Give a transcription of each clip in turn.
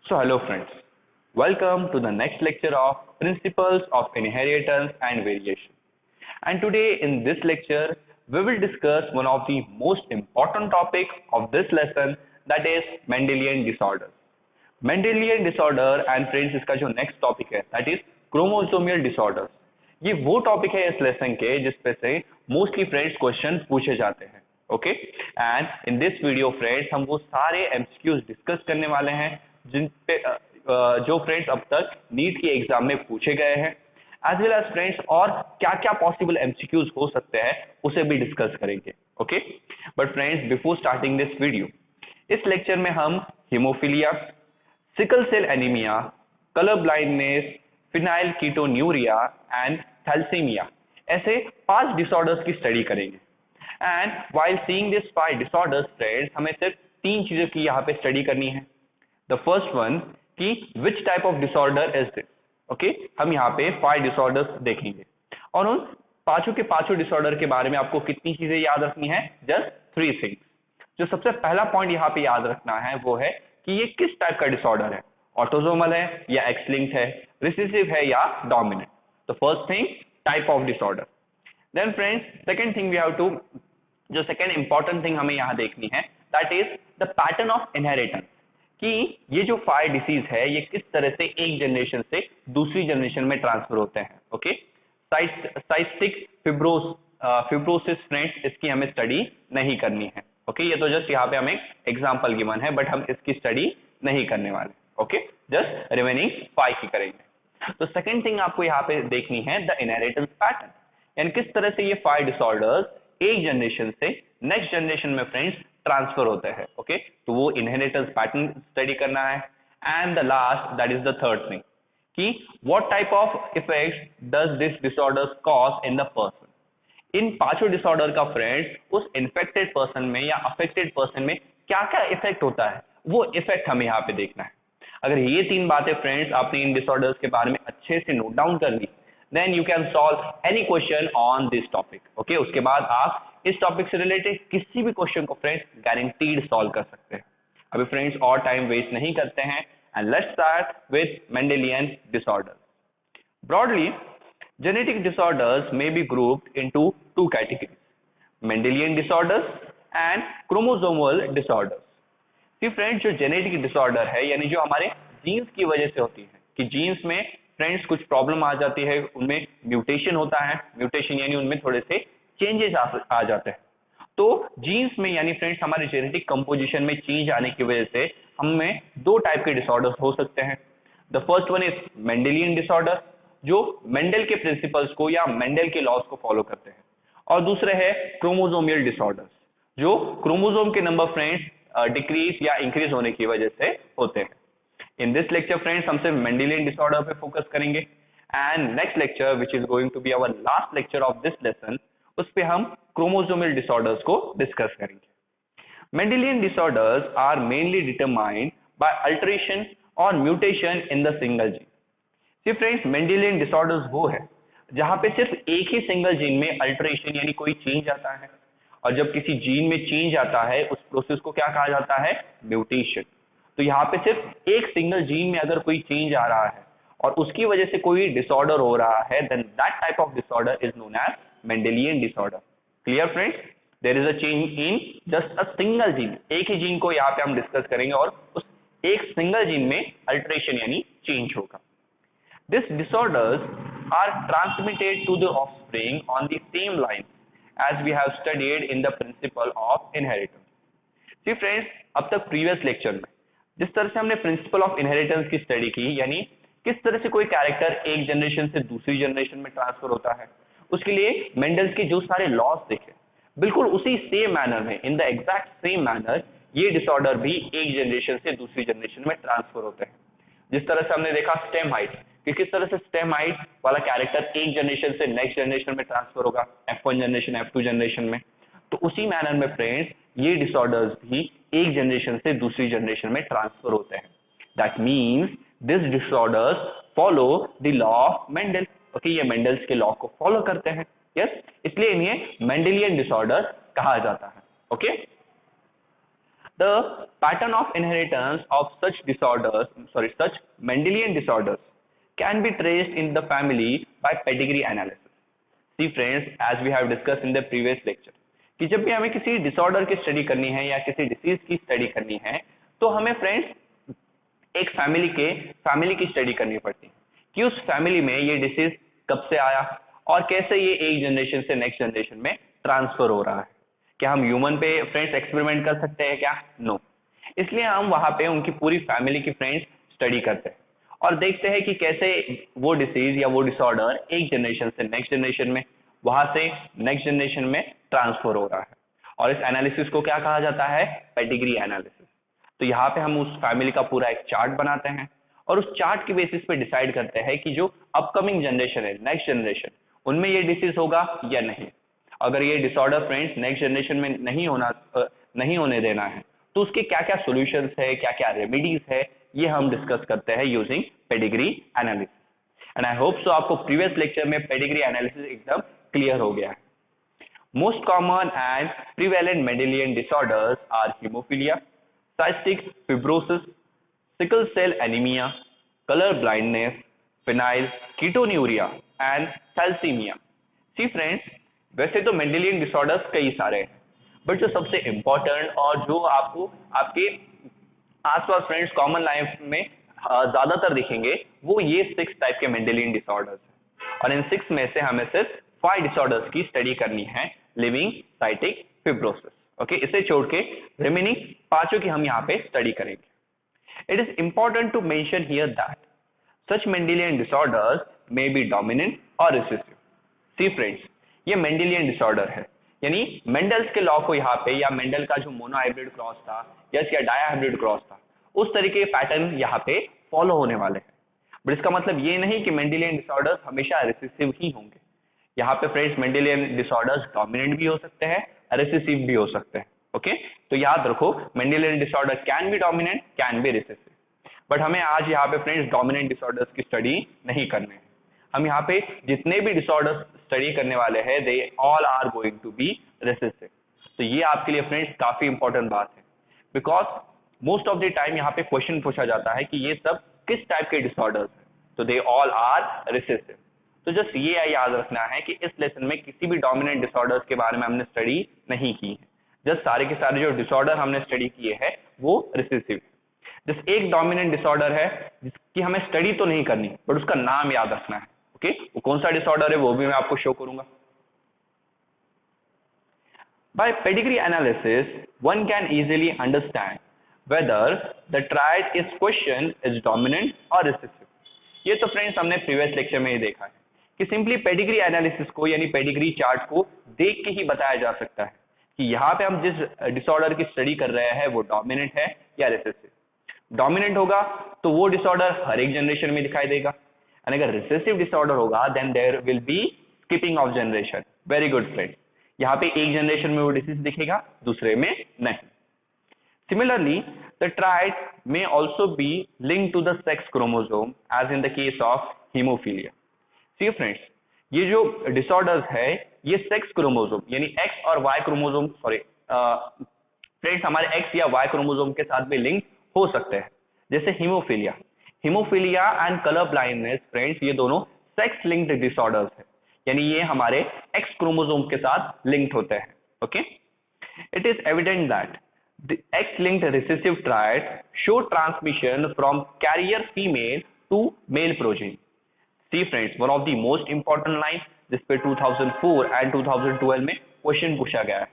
So hello friends, welcome to the next lecture of Principles of Inheritance and Variation. And today in this lecture, we will discuss one of the most important topics of this lesson, that is Mendelian disorders. Mendelian disorder and friends इसका जो next topic है that is chromosomal disorders. ये वो topic है इस lesson के जिसपे से मोस्टली फ्रेंड्स क्वेश्चन पूछे जाते हैं. Okay, and in this video friends हम वो सारे एमसीक्यूज डिस्कस करने वाले हैं जिन पे जो फ्रेंड्स अब तक नीट की एग्जाम में पूछे गए हैं, एज वेल एज फ्रेंड्स और क्या क्या पॉसिबल एमसीक्यूज हो सकते हैं उसे भी डिस्कस करेंगे. Okay, but friends before starting this video, इस लेक्चर में हम haemophilia, sickle cell anaemia, colour blindness, phenyl ketonuria and thalassaemia ऐसे 5 डिसऑर्डर्स की स्टडी करेंगे. And while seeing this 5 disorders friends, हमें सिर्फ 3 चीजों की यहाँ पे स्टडी करनी है. द फर्स्ट वन कि which type of disorder is this. Okay, हम यहाँ पे 5 डिसऑर्डर्स देखेंगे और उन पांचों के पांचों डिसऑर्डर के बारे में आपको कितनी चीजें याद रखनी है, जस्ट 3 थिंग्स. जो सबसे पहला पॉइंट यहाँ पे याद रखना है वो है कि ये किस टाइप का डिसऑर्डर है, ऑटोसोमल है या एक्स लिंक्ड है, रिसेसिव है या डोमिनेंट. तो first thing type of disorder. Then friends second thing we have to, जो सेकंड इंपॉर्टेंट थिंग हमें यहाँ देखनी है that is the pattern of inheritance, कि ये जो 5 डिसीज है ये किस तरह से एक जनरेशन से दूसरी जनरेशन में ट्रांसफर होते हैं. ओके, साइस्टिक फिब्रोसिस फ्रेंड्स इसकी हमें स्टडी नहीं करनी है. ओके, ये तो जस्ट यहाँ पे हमें एग्जांपल गिवन है बट हम इसकी स्टडी नहीं करने वाले. ओके, जस्ट रिमेनिंग 5 की करेंगे. तो सेकंड थिंग आपको यहाँ पे देखनी है द इनहेरिटेंस पैटर्न, यानी किस तरह से ये 5 डिसऑर्डर्स एक जनरेशन से नेक्स्ट जनरेशन में फ्रेंड्स ट्रांसफर होते हैं. ओके, तो वो इनहेरिटेंस पैटर्न स्टडी करना है. And the last that is the third thing कि what type of effects does this disorders cause in the person. इन पांचों डिसऑर्डर का फ्रेंड्स उस इन्फेक्टेड पर्सन में या अफेक्टेड पर्सन में क्या क्या इफेक्ट होता है, वो इफेक्ट हमें यहाँ पे देखना है. अगर ये 3 बातें फ्रेंड्स आपने इन डिसऑर्डर्स के बारे में अच्छे से नोट डाउन कर ली, then you can solve any question on this topic. Okay, उसके बाद आप इस टॉपिक से रिलेटेड किसी भी क्वेश्चन को फ्रेंड्स गारंटीड सॉल्व कर सकते हैं. अभी फ्रेंड्स और टाइम वेस्ट नहीं करते हैं and let's start with Mendelian disorders. Broadly, genetic disorders may be grouped into 2 categories: Mendelian disorders and chromosomal disorders. See friends, जो जेनेटिक डिसऑर्डर है यानी जो हमारे जीन्स की वजह से होती है कि जीन्स में फ्रेंड्स कुछ प्रॉब्लम आ जाती है, उनमें म्यूटेशन होता है. म्यूटेशन यानी उनमें थोड़े से चेंजेस आ जाते हैं. तो जीन्स में यानी फ्रेंड्स हमारे जेनेटिक कंपोजिशन में चेंज आने की वजह से हमें 2 टाइप के डिसऑर्डर्स हो सकते हैं. The first one is Mendelian disorder, जो मेंडल के प्रिंसिपल्स को या मेंडल के लॉज को फॉलो करते हैं. और दूसरे है क्रोमोसोमल डिसऑर्डर्स, जो क्रोमोसोम के नंबर फ्रेंड्स डिक्रीज या इंक्रीज होने की वजह से होते हैं. इन दिस लेक्चर फ्रेंड्स हम सिर्फ मेंडेलियन डिसऑर्डर पे फोकस करेंगे and next lecture which is going to be our last lecture of this lesson, उस पे हम क्रोमोसोमल डिसऑर्डर्स को डिस्कस करेंगे. Mendelian disorders are mainly determined by alteration और mutation in the single gene. Friends Mendelian disorders वो है जहां पे सिर्फ एक ही सिंगल जीन में अल्टरेशन यानी कोई चेंज आता है, और जब किसी जीन में चेंज आता है उस प्रोसेस को क्या कहा जाता है, म्यूटेशन. तो यहाँ पे सिर्फ एक सिंगल जीन में अगर कोई चेंज आ रहा है और उसकी वजह से कोई डिसऑर्डर हो रहा है, then that type of disorder is known as Mendelian disorder. Clear friends, there is a change in just a single gene. एक ही जीन को यहाँ पे हम डिस्कस करेंगे और उस एक सिंगल जीन में अल्टरेशन यानी चेंज होगा. These disorders are transmitted to the offspring on the same lines as we have studied in the principle of inheritance. See friends, अब तक previous lecture में जिस तरह से हमने principle of inheritance की study की, यानी किस तरह से कोई कैरेक्टर एक जनरेशन से दूसरी जनरेशन में ट्रांसफर होता है, उसके लिए मेंडल्स के जो सारे लॉस देखे, बिल्कुल उसी सेम मैनर में, in the exact same manner ये डिसऑर्डर भी एक जनरेशन से दूसरी जनरेशन में ट्रांसफर होते हैं. जिस तरह से हमने देखा स्टेम हाइट, कि किस तरह से स्टेम हाइट वाला कैरेक्टर एक जनरेशन से नेक्स्ट जनरेशन में ट्रांसफर होगा, F1 जनरेशन F2 जनरेशन में, तो उसी मैनर में फ्रेंड्स ये डिसऑर्डर्स भी एक जनरेशन से दूसरी जनरेशन में ट्रांसफर होते हैं. That means this disorders follow the law of Mendel. Okay, ये मेंडल्स के लॉ को फॉलो करते हैं. यस, इसलिए इन्हें मेंडेलियन डिसऑर्डर कहा जाता है. Okay, The pattern of inheritance of such Mendelian disorders can be traced in the family by pedigree analysis. See friends, as we have discussed in the previous lecture, कि जब भी हमें किसी डिसऑर्डर की study करनी है या किसी डिसीज की स्टडी करनी है, तो हमें फ्रेंड्स एक फैमिली की स्टडी करनी पड़ती है कि उस फैमिली में ये डिसीज कब से आया और कैसे ये एक जनरेशन से नेक्स्ट जनरेशन में ट्रांसफर हो रहा है। क्या हम ह्यूमन पे फ्रेंड्स एक्सपेरिमेंट कर सकते हैं क्या? नो। इसलिए हम वहां पे उनकी पूरी फैमिली की फ्रेंड्स स्टडी करते हैं और देखते हैं कि कैसे वो डिसीज या वो डिसऑर्डर एक जनरेशन से नेक्स्ट जनरेशन में, वहां से नेक्स्ट जनरेशन में ट्रांसफर हो रहा है। और इस एनालिसिस को क्या कहा जाता है? Pedigree analysis. तो यहाँ पे हम उस फैमिली का पूरा एक चार्ट बनाते हैं और उस चार्ट की बेसिस पे डिसाइड करते हैं कि जो अपकमिंग जनरेशन है, नेक्स्ट जनरेशन, उनमें ये डिसीज होगा या नहीं। अगर ये डिसऑर्डर फ्रेंड्स नेक्स्ट जनरेशन में नहीं होने देना है, तो उसके क्या क्या सॉल्यूशंस है, क्या क्या रेमेडीज है, ये हम डिस्कस करते हैं using pedigree analysis. And I hope so आपको प्रीवियस लेक्चर में पेडिग्री एनालिसिस एकदम क्लियर हो गया है। Most common and prevalent Mendelian disorders are haemophilia, cystic fibrosis, sickle cell anemia, color blindness, phenylketonuria and thalassemia. See friends, वैसे तो Mendelian disorders कई सारे हैं, बट जो सबसे इम्पोर्टेंट और जो आपको आपके आसपास फ्रेंड्स कॉमन लाइफ में ज्यादातर दिखेंगे, वो ये 6 टाइप के मेंडेलियन डिसऑर्डर्स हैं। और इन 6 में से हमें सिर्फ 5 डिसऑर्डर्स की स्टडी करनी है, लिविंग, साइटिक, फिब्रोसिस। ओके, इसे छोड़ के रिमेनिंग 5 की हम यहाँ पे स्टडी करेंगे। It is important to mention here that such Mendelian disorders may be dominant और रिसेसिव। सी फ्रेंड्स, ये मेंडेलियन डिसऑर्डर है, यानी मेंडल्स के लॉ को यहाँ पे, या मेंडल का जो मोनोहाइब्रिड क्रॉस था या डायाहाइब्रिड क्रॉस था, उस तरीके के पैटर्न यहाँ पे फॉलो होने वाले हैं। बट इसका मतलब ये नहीं कि मेंडेलियन डिसऑर्डर्स हमेशा रिसेसिव ही होंगे। यहाँ पे फ्रेंड्स मेंडेलियन डिसऑर्डर्स डोमिनेंट भी हो सकते हैं, रिसेसिव भी हो सकते हैं। ओके, तो याद रखो Mendelian disorder can be dominant, can be recessive. But हमें आज यहाँ पे फ्रेंड्स डोमिनेंट डिसऑर्डर्स की स्टडी नहीं करने हैं। हम यहाँ पे जितने भी डिसऑर्डर्स स्टडी करने वाले हैं, they all are going to be recessive. तो ये आपके लिए फ्रेंड्स काफी इंपॉर्टेंट बात है, because most of the time यहाँ पे क्वेश्चन पूछा जाता है कि ये सब किस टाइप के डिसऑर्डर्स हैं, तो दे ऑल आर रिसेसिव। तो जस्ट ये याद रखना है कि इस लेसन में किसी भी डोमिनेंट डिसऑर्डर्स के बारे में हमने स्टडी नहीं की है, जस्ट सारे के सारे जो डिसऑर्डर हमने स्टडी किए हैं वो रिसेसिव है। जस्ट एक डोमिनेंट डिसऑर्डर है जिसकी हमें स्टडी तो नहीं करनी, बट उसका नाम याद रखना है। ओके, वो कौन सा डिसऑर्डर है वो भी मैं आपको शो करूंगा। By pedigree analysis, one can easily understand whether the triad is question is dominant or recessive. ये तो फ्रेंड्स हमने प्रीवियस लेक्चर में ही देखा है कि सिंपली पेडिग्री एनालिसिस को, यानी पेडिग्री चार्ट को देख के ही बताया जा सकता है कि यहाँ पे हम जिस डिसऑर्डर की स्टडी कर रहे हैं वो डोमिनेंट है या रिसेसिव। डोमिनेंट होगा तो वो डिसऑर्डर हर एक जनरेशन में दिखाई देगा, और अगर रिसेसिव डिसऑर्डर होगा then there will be skipping of generation. Very good friends, यहाँ पे एक जनरेशन में वो डिसीज दिखेगा, दूसरे में नहीं। Similarly, the triad may also be linked to the sex chromosome as in the case of hemophilia. See friends, ये जो disorders है ये सेक्स क्रोमोसोम यानी X और Y क्रोमोसोम फ्रेंड्स हमारे X या Y क्रोमोसोम के साथ भी लिंक हो सकते हैं, जैसे haemophilia and colour blindness friends, ये दोनों सेक्स लिंक्ड डिसऑर्डर्स है, यानी ये हमारे X क्रोमोसोम के साथ लिंक्ड होते हैं। Okay, it is evident that the X-linked recessive triad show transmission from carrier female to male progeny. See friends, one of the most important lines जिस पे 2004 and 2012 में क्वेश्चन पूछा गया है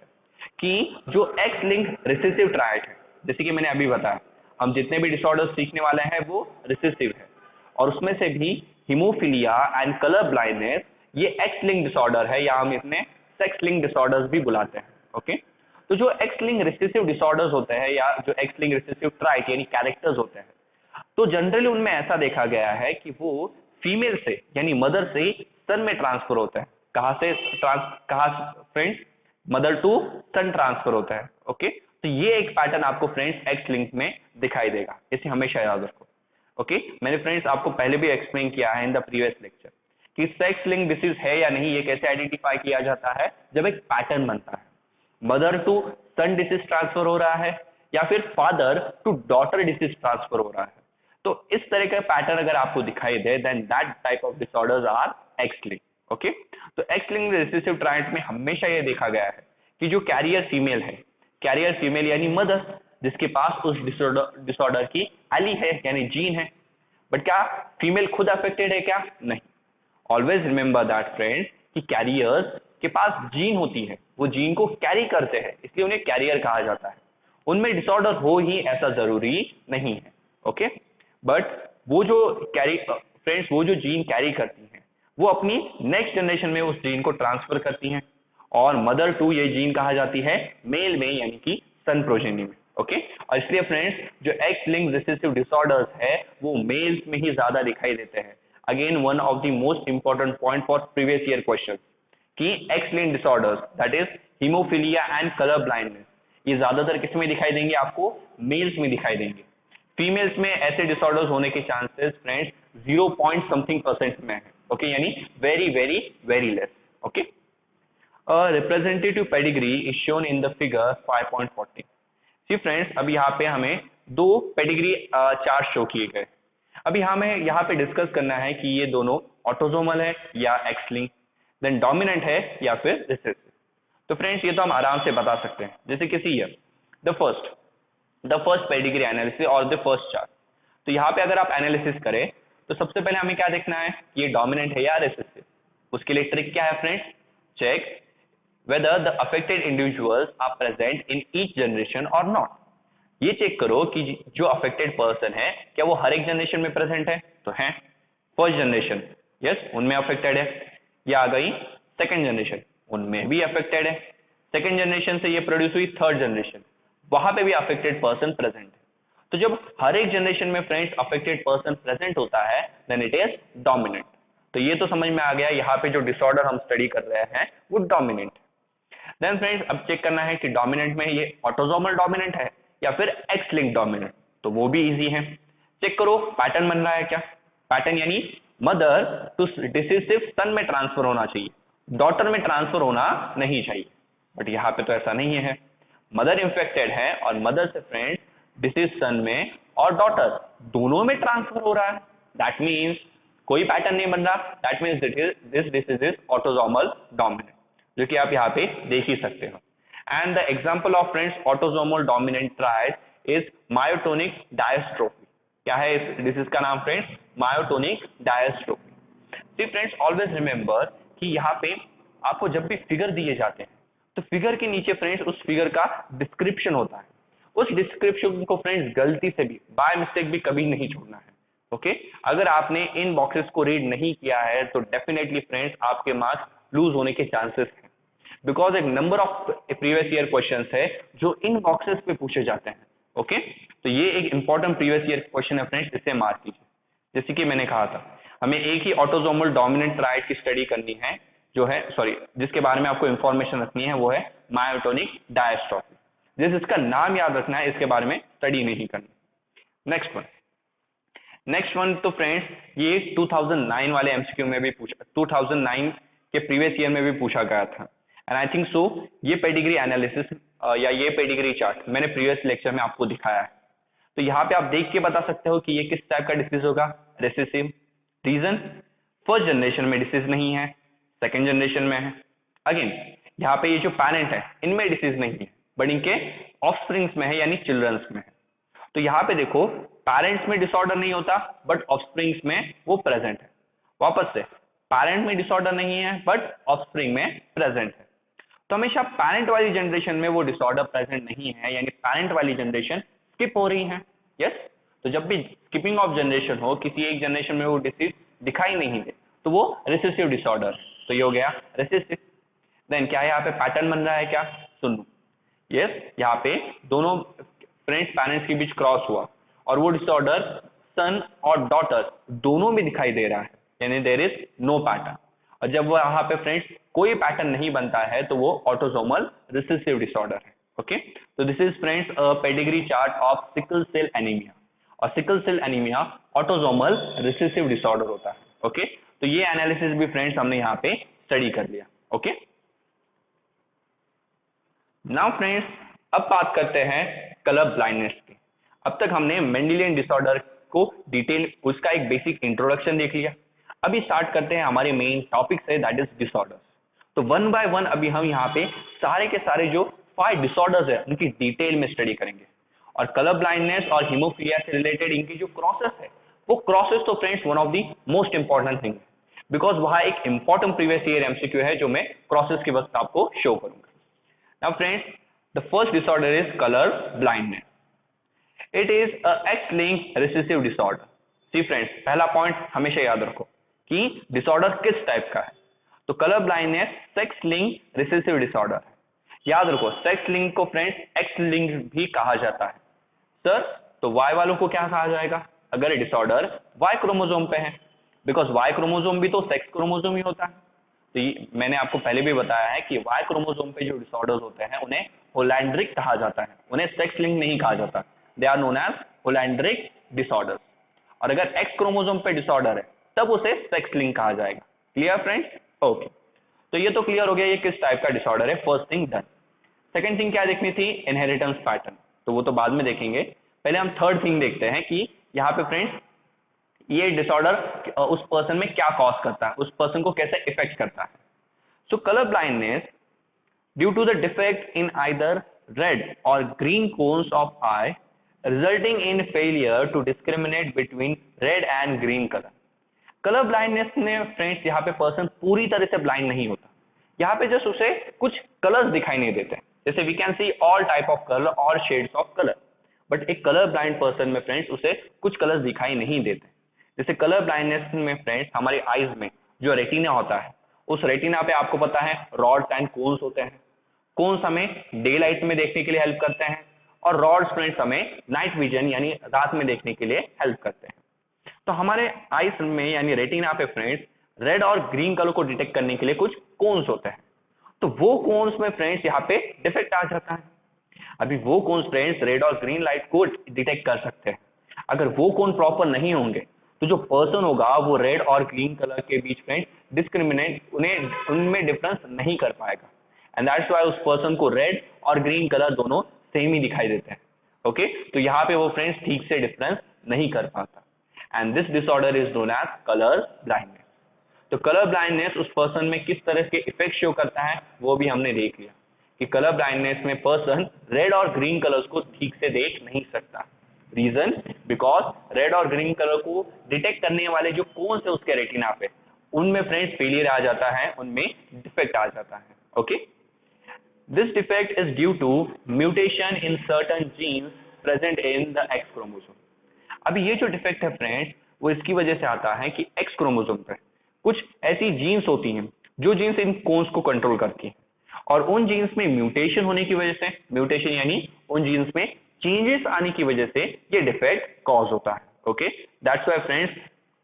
कि जो X-linked recessive triad है, जैसे कि मैंने अभी बताया, हम जितने भी डिसऑर्डर्स सीखने वाले हैं वो रिसेसिव है, और उसमें से भी हीमोफीलिया एंड कलर ब्लाइंडनेस ये X-linked डिसऑर्डर है, या हम इसमें सेक्स लिंक्ड डिसऑर्डर्स भी बुलाते हैं। ओके, तो जो एक्स लिंक रिसेसिव डिसऑर्डर्स होते हैं या जो एक्स लिंक रिसेसिव ट्राइट यानी कैरेक्टर्स होते हैं, तो जनरली उनमें ऐसा देखा गया है कि वो फीमेल से यानी मदर से सन में ट्रांसफर होते हैं। कहाँ friends? Mother to son transfer होता है। ओके, तो ये एक पैटर्न आपको फ्रेंड्स एक्स लिंक में दिखाई देगा, इसे हमेशा याद रखो। ओके, मैंने फ्रेंड्स आपको पहले भी एक्सप्लेन किया है इन द प्रीवियस लेक्चर कि सेक्स लिंक डिसीज है या नहीं, ये कैसे आइडेंटिफाई किया जाता है, जब एक पैटर्न बनता है, mother to son disease transfer हो रहा है या फिर father to daughter disease transfer हो रहा है। तो इस तरह का पैटर्न अगर आपको दिखाई दे then that type of disorders are X linked. Okay, तो एक्स लिंक्ड रिसेसिव ट्रायड में हमेशा ये देखा गया है कि जो कैरियर फीमेल है, कैरियर फीमेल यानी मदर, जिसके पास उस डिसऑर्डर की एली है यानी जीन है, बट क्या फीमेल खुद अफेक्टेड है क्या? नहीं। ऑलवेज रिमेंबर दैट फ्रेंड्स कि कैरियर्स के पास जीन होती है, वो जीन को कैरी करते हैं, इसलिए उन्हें कैरियर कहा जाता है। उनमें डिसऑर्डर हो ही ऐसा जरूरी नहीं है। ओके, बट वो जो कैरी फ्रेंड्स वो जो जीन कैरी करती हैं वो अपनी नेक्स्ट जनरेशन में उस जीन को ट्रांसफर करती हैं, और मदर टू ये जीन कहा जाती है मेल में यानी कि सन प्रोजेनी में। ओके, और इसलिए फ्रेंड्स जो एक्स लिंक्ड रिसेसिव डिसऑर्डर्स है वो मेल्स में ही ज्यादा दिखाई देते हैं। Again one of the most important point for previous year question कि X linked disorders that is haemophilia and colour blindness ये ज्यादातर किस में दिखाई देंगे? आपको मेल्स में दिखाई देंगे। फीमेल्स में ऐसे डिसऑर्डर्स होने के chances friends 0 point something percent में है। ओके, यानी very very very less. Okay, representative pedigree is shown in the figure 5.14। See friends, अभी यहाँ पे हमें दो पेडिग्री चार्ट शो किए गए। अभी हमें यहाँ पे डिस्कस करना है कि ये दोनों ऑटोसोमल है या एक्स लिंक, देन डोमिनेंट है या फिर रिसेसिव। तो फ्रेंड्स ये तो हम आराम से बता सकते हैं, जैसे किसी year the first pedigree analysis और द फर्स्ट चार्ट। तो यहाँ पे अगर आप एनालिसिस करें तो सबसे पहले हमें क्या देखना है कि ये डोमिनेंट है या रिसेसिव। उसके लिए ट्रिक क्या है friends? Check whether the affected individuals are present in each generation और नॉट। ये चेक करो कि जो अफेक्टेड पर्सन है क्या वो हर एक जनरेशन में प्रेजेंट है? तो है। फर्स्ट जनरेशन यस उनमें अफेक्टेड है। ये आ गई सेकंड जनरेशन, उनमें भी अफेक्टेड है। सेकंड जनरेशन से ये प्रोड्यूस हुई थर्ड जनरेशन, वहां पे भी अफेक्टेड पर्सन प्रेजेंट है। तो जब हर एक जनरेशन में फ्रेंड्स अफेक्टेड पर्सन प्रेजेंट होता है देन इट इज डोमिनेंट। तो ये तो समझ में आ गया, यहाँ पे जो डिसऑर्डर हम स्टडी कर रहे हैं वो डोमिनेंट है। देन फ्रेंड्स अब चेक करना है कि डोमिनेंट में ये ऑटोसोमल डोमिनेंट है या फिर एक्स लिंक डोमिनेंट। तो वो भी इजी है। चेक करो पैटर्न बन रहा है क्या? पैटर्न यानी मदर टू डिसीसिव सन में ट्रांसफर होना चाहिए, डॉटर में ट्रांसफर होना नहीं चाहिए, बट यहाँ पे तो ऐसा नहीं है। मदर इन्फेक्टेड है और मदर से फ्रेंड्स डिसीज सन में और डॉटर दोनों में ट्रांसफर हो रहा है। दैट मीन्स कोई पैटर्न नहीं बन रहा। That means this disease is autosomal dominant, जो कि आप यहाँ पे देख ही सकते हो। And the example of friends autosomal dominant trait is myotonic dystrophy. क्या है इस डिसीज का नाम friends? Myotonic dystrophy. See friends always remember कि यहाँ पे आपको जब भी फिगर दिए जाते हैं तो फिगर के नीचे फ्रेंड्स उस फिगर का डिस्क्रिप्शन होता है। उस डिस्क्रिप्शन को फ्रेंड्स गलती से भी बाय मिस्टेक भी कभी नहीं छोड़ना है। ओके, अगर आपने इन बॉक्सेस को रीड नहीं किया है तो डेफिनेटली फ्रेंड्स आपके मार्क्स लूज होने के चांसेस हैं, बिकॉज एक number of previous year questions है जो इन बॉक्सेस पे पूछे जाते हैं। ओके, तो ये एक इंपॉर्टेंट प्रीवियस ईयर क्वेश्चन है फ्रेंड्स, इसे मार्क कीजिए। जैसे कि मैंने कहा था हमें एक ही ऑटोसोमल डोमिनेंट ट्रायड की स्टडी करनी है, जो है जिसके बारे में आपको इंफॉर्मेशन रखनी है वो है मायोटोनिक डायस्ट्रोफी। जिस इसका नाम याद रखना है, इसके बारे में स्टडी नहीं करनी। नेक्स्ट वन तो फ्रेंड्स ये 2009 वाले एमसीक्यू में भी पूछा, 2009 के प्रीवियस ईयर में भी पूछा गया था। एंड आई थिंक सो ये पेडिग्री एनालिसिस या ये पेडिग्री चार्ट मैंने प्रीवियस लेक्चर में आपको दिखाया है। तो यहाँ पे आप देख के बता सकते हो कि ये किस टाइप का डिसीज होगा? रिसेसिव। रीजन, फर्स्ट जनरेशन में डिसीज नहीं है, सेकेंड जनरेशन में है। अगेन यहाँ पे ये जो पेरेंट है इनमें डिसीज नहीं है, बट इनके ऑफस्प्रिंग्स में है यानी चिल्ड्रंस में है। तो यहाँ पे देखो पेरेंट्स में डिसऑर्डर नहीं होता बट ऑफस्प्रिंग्स में वो प्रेजेंट है। वापस से पेरेंट में डिसऑर्डर नहीं है बट ऑफस्प्रिंग में प्रेजेंट है। तो हमेशा पेरेंट वाली जनरेशन में वो डिसऑर्डर प्रेजेंट नहीं है, यानी पेरेंट वाली जनरेशन स्किप हो रही है। यस, तो जब भी स्किपिंग ऑफ जनरेशन हो, किसी एक जनरेशन में वो डिसीज दिखाई नहीं दे तो वो रिसेसिव डिसऑर्डर। तो ये हो गया रिसेसिव। देन क्या यहाँ पे पैटर्न बन रहा है क्या? सुन लो, यस यहाँ पे दोनों फ्रेंड्स पेरेंट्स के बीच क्रॉस हुआ और वो डिसऑर्डर सन और डॉटर दोनों में दिखाई दे रहा है, यानी देयर इज नो पैटर्न। और जब वो यहाँ पे फ्रेंड्स कोई पैटर्न नहीं बनता है तो वो ऑटोसोमल रिसेसिव डिसऑर्डर है। ओके, तो this is friends a pedigree chart of sickle cell anaemia, और sickle cell anaemia autosomal recessive disorder होता है। ओके, तो ये एनालिसिस भी फ्रेंड्स हमने यहाँ पे स्टडी कर लिया। ओके, नाउ फ्रेंड्स अब बात करते हैं कलर ब्लाइंडनेस की। अब तक हमने मेंडेलियन डिसऑर्डर को डिटेल उसका एक बेसिक इंट्रोडक्शन देख लिया। अभी स्टार्ट करते हैं हमारे मेन टॉपिक से, दैट इज डिसऑर्डर्स। तो वन बाय वन अभी हम यहाँ पे सारे के सारे जो 5 डिसऑर्डर्स है उनकी डिटेल में स्टडी करेंगे। और कलर ब्लाइंडनेस और हीमोफीलिया से रिलेटेड इनकी जो क्रॉसेस है, वो क्रॉसेस तो friends one of the most important thing है, बिकॉज वहां एक इंपॉर्टेंट प्रीवियस ईयर एमसीक्यू है जो मैं क्रॉसेस के वक्त आपको शो करूंगा। Now friends, the first disorder is colour blindness. It is a X linked recessive disorder. See friends, पहला पॉइंट हमेशा याद रखो कि डिसऑर्डर किस टाइप का है। तो colour blindness sex linked recessive disorder है। याद रखो, सेक्स लिंक को फ्रेंड्स एक्स लिंक भी कहा जाता है। सर, तो वाई वालों को क्या कहा जाएगा अगर डिसऑर्डर वाई क्रोमोसोम पे है? बिकॉज वाई क्रोमोसोम भी तो सेक्स क्रोमोसोम ही होता है। तो मैंने आपको पहले भी बताया है कि वाई क्रोमोसोम पे जो डिसऑर्डर्स होते हैं उन्हें होलैंड्रिक कहा जाता है, उन्हें सेक्स लिंक नहीं कहा जाता। They are known as holandric disorders. और अगर एक्स क्रोमोसोम पे डिसऑर्डर है तब उसे सेक्स लिंक कहा जाएगा। Clear friends? ओके, तो ये तो क्लियर हो गया ये किस टाइप का डिसऑर्डर है, first thing done. Second thing क्या देखनी थी? Inheritance pattern. तो वो तो बाद में देखेंगे, पहले हम थर्ड थिंग देखते हैं कि यहाँ पे फ्रेंड्स ये डिसऑर्डर उस पर्सन में क्या कॉज करता है, उस पर्सन को कैसे इफेक्ट करता है। So colour blindness due to the defect in either red or green cones of eye resulting in failure to discriminate between red and green colour. Colour blindness में फ्रेंड्स यहाँ पे पर्सन पूरी तरह से ब्लाइंड नहीं होता, यहाँ पे जस्ट उसे कुछ कलर्स दिखाई नहीं देते। जैसे we can see all type of colour और शेड्स ऑफ कलर, बट एक कलर ब्लाइंड पर्सन में फ्रेंड्स उसे कुछ कलर्स दिखाई नहीं देते। जैसे कलर ब्लाइंडनेस में फ्रेंड्स हमारी आईज में जो रेटिना होता है, उस रेटिना पे आपको पता है रॉड्स एंड कोन्स होते हैं। कोन्स हमें डे लाइट में देखने के लिए हेल्प करते हैं और रॉड्स फ्रेंड्स हमें नाइट विजन यानी रात में देखने के लिए हेल्प करते हैं। तो हमारे आईज में यानी रेटिना पे friends red or green colour को डिटेक्ट करने के लिए कुछ कोन्स होते हैं। तो वो कोन्स में फ्रेंड्स यहाँ पे डिफेक्ट आ जाता है। अभी वो cons friends red or green light को डिटेक्ट कर सकते हैं। अगर वो कोन प्रॉपर नहीं होंगे तो जो पर्सन होगा वो रेड और ग्रीन कलर के बीच फ्रेंड्स डिस्क्रिमिनेट उनमें डिफरेंस नहीं कर पाएगा, एंड दैट्स व्हाई उस पर्सन को रेड और ग्रीन कलर दोनों सेम ही दिखाई देते हैं। ओके, तो यहाँ पे वो फ्रेंड्स ठीक से डिफरेंस नहीं कर पाता, and this disorder is known as colour blindness. तो कलर ब्लाइंडनेस उस पर्सन में किस तरह के इफेक्ट शो करता है वो भी हमने देख लिया कि कलर ब्लाइंडनेस में person red or green colours को ठीक से देख नहीं सकता। Reason, because red or green colour को डिटेक्ट करने वाले जो कोन्स है उसके रेटिना पे, उनमें फ्रेंड्स फेलियर आ जाता है, उनमें डिफेक्ट आ जाता है। Okay, this defect is due to mutation in certain genes present in the X chromosome. अभी ये जो डिफेक्ट है फ्रेंड्स वो इसकी वजह से आता है कि एक्स क्रोमोसोम पे कुछ ऐसी जीन्स होती हैं जो जीन्स इन कोन्स को कंट्रोल करती हैं, और उन जीन्स में म्यूटेशन होने की वजह से, म्यूटेशन यानी उन जीन्स में चेंजेस आने की वजह से ये डिफेक्ट कॉज होता है। Okay, that's why friends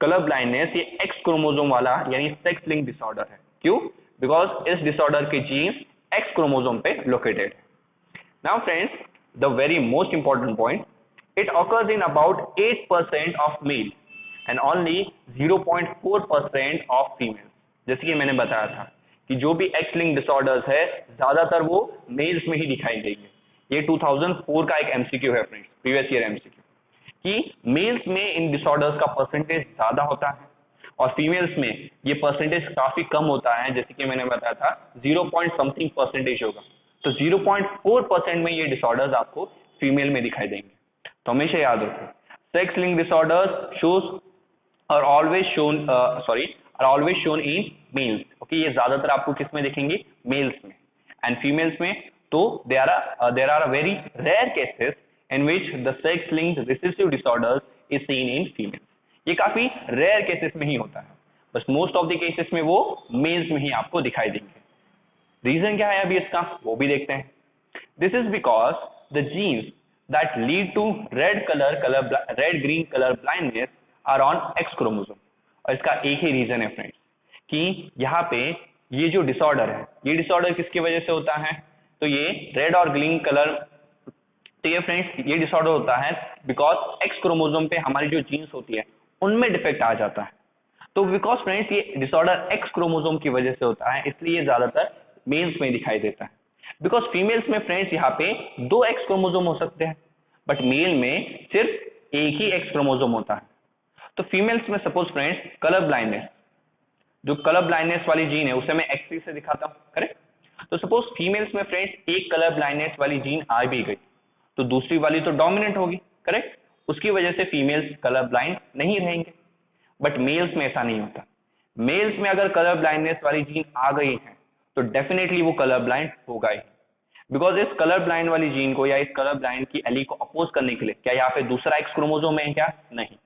colour blindness ये एक्स क्रोमोसोम वाला यानी सेक्स लिंक डिसऑर्डर है। क्यों? बिकॉज इस डिसऑर्डर के जीन्स एक्स क्रोमोसोम पे लोकेटेड है। Now friends, the very most important point, it occurs in about 8% of males and only 0.4% of females। जैसे कि मैंने बताया था कि जो भी एक्स लिंक डिसऑर्डर्स है ज्यादातर वो मेल्स में ही दिखाई देंगे। ये 2004 का एक एमसीक्यू है फ्रेंड्स, प्रीवियस ईयर एमसीक्यू, कि मेल्स में इन डिसऑर्डर्स का परसेंटेज ज्यादा होता है और फीमेल्स में ये परसेंटेज काफी कम होता है। जैसे कि मैंने बताया था 0 पॉइंट समथिंग परसेंटेज होगा, तो 0.4% में ये डिसऑर्डर्स आपको फीमेल में दिखाई देंगे। तो हमेशा याद रखो, sex link disorders shows are always shown in males. Okay, ये ज्यादातर आपको किस में दिखेंगे? मेल्स में। एंड फीमेल्स में तो there are very rare cases in which the sex linked recessive disorders is seen in females. ये काफी रेयर केसेस में ही होता है, बस मोस्ट ऑफ द केसेस में वो मेल्स में ही आपको दिखाई देंगे। रीजन क्या है अभी इसका वो भी देखते हैं। This is because the genes that lead to red green color blindness are on X chromosome। और इसका एक ही रीजन है फ्रेंड्स कि यहाँ पे ये जो डिसऑर्डर है, ये डिसऑर्डर किसकी वजह से होता है? तो ये रेड और ग्रीन कलर, तो ये फ्रेंड्स ये डिसऑर्डर होता है बिकॉज एक्स क्रोमोसोम पे हमारी जो जीन्स होती है उनमें डिफेक्ट आ जाता है। तो बिकॉज फ्रेंड्स ये डिसऑर्डर एक्स क्रोमोसोम की वजह से होता है, इसलिए ये ज्यादातर मेल्स में दिखाई देता है। बिकॉज फीमेल्स में फ्रेंड्स यहाँ पे 2 एक्स क्रोमोसोम हो सकते हैं, बट मेल में सिर्फ एक ही एक्स क्रोमोसोम होता है। तो फीमेल्स में सपोज फ्रेंड्स कलर ब्लाइंडनेस, जो कलर ब्लाइंडनेस वाली जीन है उसे मैं एक्स से दिखाता हूँ, करेक्ट। तो सपोज फीमेल्स में फ्रेंड्स एक कलर ब्लाइंडनेस वाली जीन आ भी गई तो दूसरी वाली तो डोमिनेंट होगी, करेक्ट। उसकी वजह से फीमेल्स कलर ब्लाइंड नहीं रहेंगे। बट मेल्स में ऐसा नहीं होता। मेल्स में अगर कलर ब्लाइंडनेस वाली जीन आ गई है तो डेफिनेटली वो कलर ब्लाइंड होगा ही, बिकॉज इस कलर ब्लाइंड वाली जीन को या इस कलर ब्लाइंड की एली को अपोज करने के लिए क्या यहाँ पे दूसरा एक्स क्रोमोसोम है क्या? नहीं।